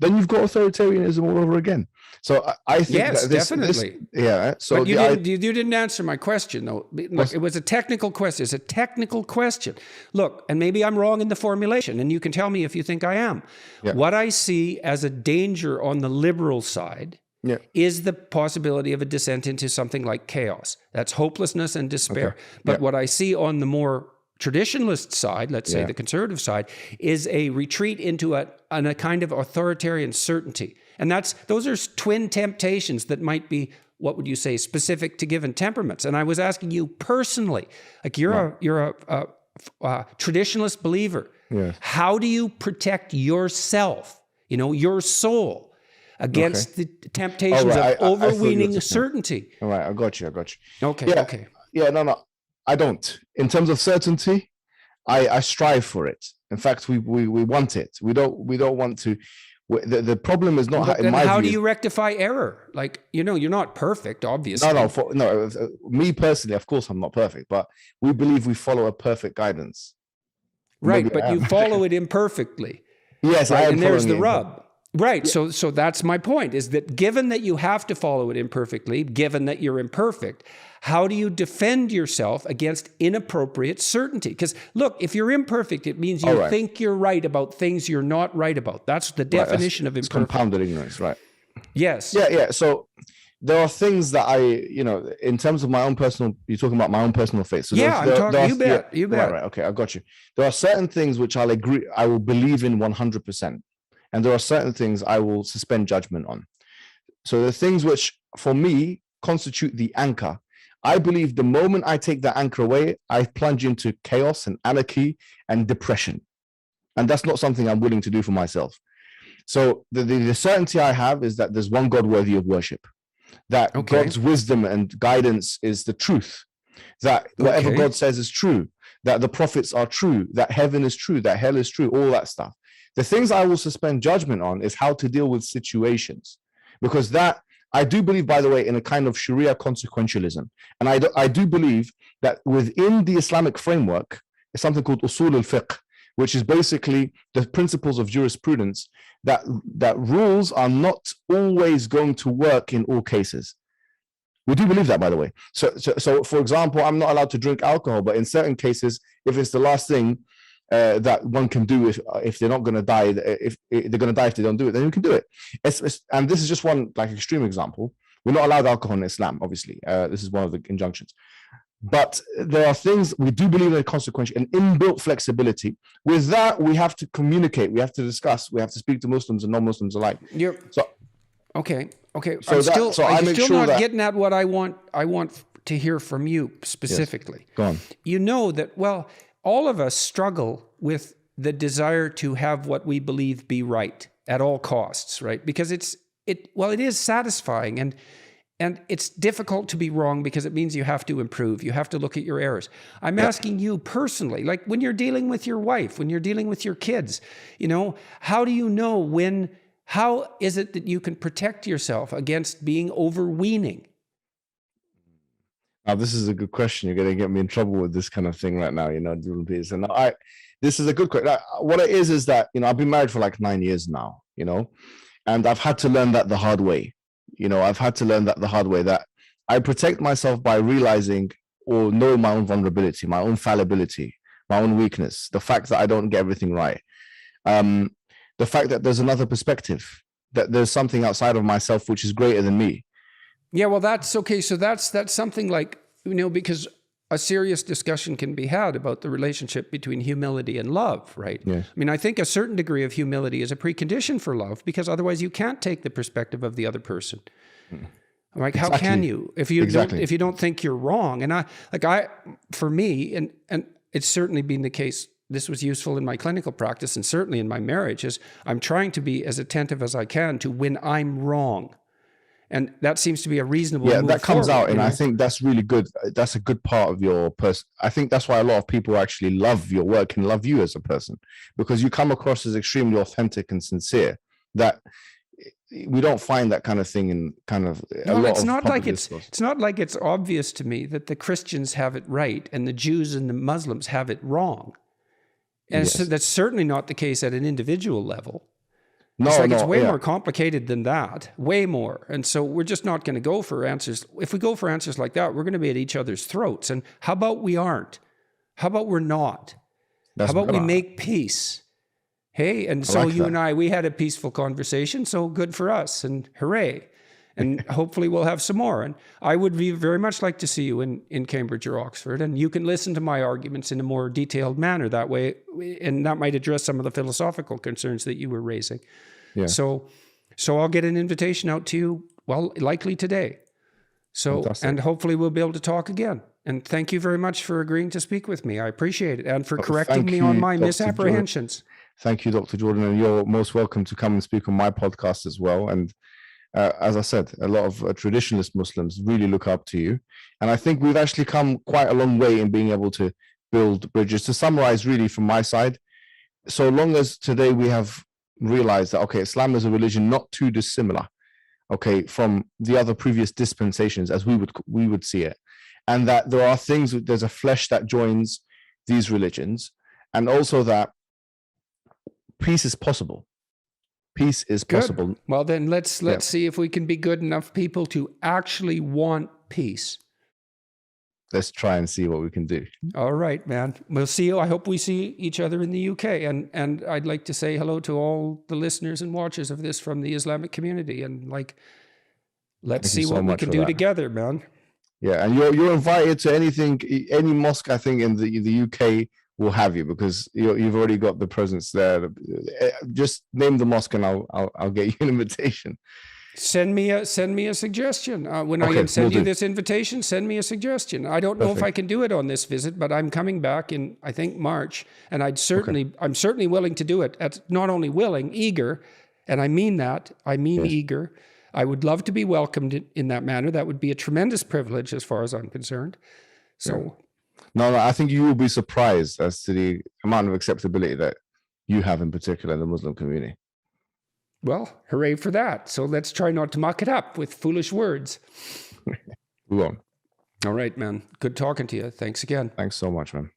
Then you've got authoritarianism all over again. So I think yes, that definitely. Yeah. So but you didn't answer my question, though. Look, it was a technical question. It's a technical question. Look, and maybe I'm wrong in the formulation, and you can tell me if you think I am. Yeah. What I see as a danger on the liberal side is the possibility of a descent into something like chaos. That's hopelessness and despair. But what I see on the more traditionalist side, let's say the conservative side, is a retreat into a kind of authoritarian certainty. And those are twin temptations that might be, what would you say, specific to given temperaments. And I was asking you personally, like you're a traditionalist believer. Yes. How do you protect yourself, your soul, against the temptations of overweening certainty? All right, I got you. Okay. Yeah, no. I don't. In terms of certainty, I strive for it. In fact, we want it. We don't want to. The problem is not. How do you rectify error? Like, you're not perfect, obviously. No. Me personally, of course, I'm not perfect, but we believe we follow a perfect guidance. Right, maybe but you follow it imperfectly. Yes, right? I am. And there's the rub. Right. Yeah. So that's my point, is that given that you have to follow it imperfectly, given that you're imperfect, how do you defend yourself against inappropriate certainty? Because look, if you're imperfect, it means you think you're right about things you're not right about. That's the definition of imperfect. It's compounded ignorance, right? Yes. Yeah. So there are things that in terms of my own personal, you're talking about my own personal faith. So I'm talking, you bet. Right. Okay, I got you. There are certain things which I will believe in 100%. And there are certain things I will suspend judgment on. So the things which, for me, constitute the anchor, I believe the moment I take that anchor away, I plunge into chaos and anarchy and depression. And that's not something I'm willing to do for myself. So the certainty I have is that there's one God worthy of worship, that God's wisdom and guidance is the truth, that whatever God says is true, that the prophets are true, that heaven is true, that hell is true, all that stuff. The things I will suspend judgment on is how to deal with situations, because that I do believe, by the way, in a kind of Sharia consequentialism. And I do believe that within the Islamic framework is something called usul al-fiqh, which is basically the principles of jurisprudence, that rules are not always going to work in all cases. We do believe that, by the way. So for example, I'm not allowed to drink alcohol, but in certain cases, if it's the last thing that one can do if they're not going to die, if they're going to die if they don't do it, then you can do it. And this is just one extreme example. We're not allowed alcohol in Islam, obviously. This is one of the injunctions. But there are things we do believe in, a consequence, an inbuilt flexibility. With that, we have to communicate, we have to discuss, we have to speak to Muslims and non-Muslims alike. Okay. So I'm still not getting at what I want to hear from you specifically. Yes. Go on. You know that, all of us struggle with the desire to have what we believe be right at all costs, right? Because it is satisfying and it's difficult to be wrong because it means you have to improve. You have to look at your errors. I'm asking you personally, like when you're dealing with your wife, when you're dealing with your kids, how do you know how is it that you can protect yourself against being overweening? Now, this is a good question. You're going to get me in trouble with this kind of thing right now, And this is a good question. What it is that, I've been married for 9 years now, and I've had to learn that the hard way. That I protect myself by realizing or knowing my own vulnerability, my own fallibility, my own weakness, the fact that I don't get everything right. The fact that there's another perspective, that there's something outside of myself which is greater than me. Yeah, well, that's okay. So that's something like, because a serious discussion can be had about the relationship between humility and love, right? Yes. I mean, I think a certain degree of humility is a precondition for love, because otherwise you can't take the perspective of the other person. Like, how can you if you don't think you're wrong? And for me, and it's certainly been the case. This was useful in my clinical practice and certainly in my marriage. Is I'm trying to be as attentive as I can to when I'm wrong. And that seems to be a reasonable Yeah, move that comes forward, out, and I think that's really good. That's a good part of your person. I think that's why a lot of people actually love your work and love you as a person, because you come across as extremely authentic and sincere. That we don't find that kind of thing in kind of a lot it's of not public like discourse. it's not like it's obvious to me that the Christians have it right and the Jews and the Muslims have it wrong. And Yes. so that's certainly not the case at an individual level. No, It's like it's no, way yeah. more complicated than that, way more. And so we're just not going to go for answers. If we go for answers like that, we're going to be at each other's throats. And how about we aren't? How about we're not? That's How about we better. make peace? Hey, and so like you that. and I, we had a peaceful conversation, so good for us, and hooray. And hopefully we'll have some more. And I would very much like to see you in Cambridge or Oxford, and you can listen to my arguments in a more detailed manner that way, and that might address some of the philosophical concerns that you were raising. Yeah. So I'll get an invitation out to you, well, likely today. So, Fantastic. and hopefully we'll be able to talk again. And thank you very much for agreeing to speak with me. I appreciate it. And for correcting thank me on you, my Dr. misapprehensions. Thank you, Dr. Jordan, and you're most welcome to come and speak on my podcast as well. And as I said, a lot of traditionalist Muslims really look up to you. And I think we've actually come quite a long way in being able to build bridges. To summarize really from my side, so long as today we have realized that, okay, Islam is a religion not too dissimilar, okay, from the other previous dispensations as we would see it. And that there are things, there's a flesh that joins these religions, and also that peace is possible. Peace is possible. Good. Well, then let's see if we can be good enough people to actually want peace. Let's try and see what we can do. All right, man. We'll see you. I hope we see each other in the UK. And I'd like to say hello to all the listeners and watchers of this from the Islamic community. And let's see what we can do together, man. Yeah, and you're invited to any mosque I think in the UK will have you, because you've already got the presence there. Just name the mosque and I'll get you an invitation. Send me a suggestion. When I send you this invitation, send me a suggestion. I don't know if I can do it on this visit, but I'm coming back in, I think, March, and I'm certainly willing to do it. Not only willing, eager, and I mean that. I mean Yes. eager. I would love to be welcomed in that manner. That would be a tremendous privilege as far as I'm concerned. So, No, I think you will be surprised as to the amount of acceptability that you have in particular in the Muslim community. well, hooray for that. So let's try not to muck it up with foolish words. We won't. All right, man. Good talking to you. Thanks again. Thanks so much, man.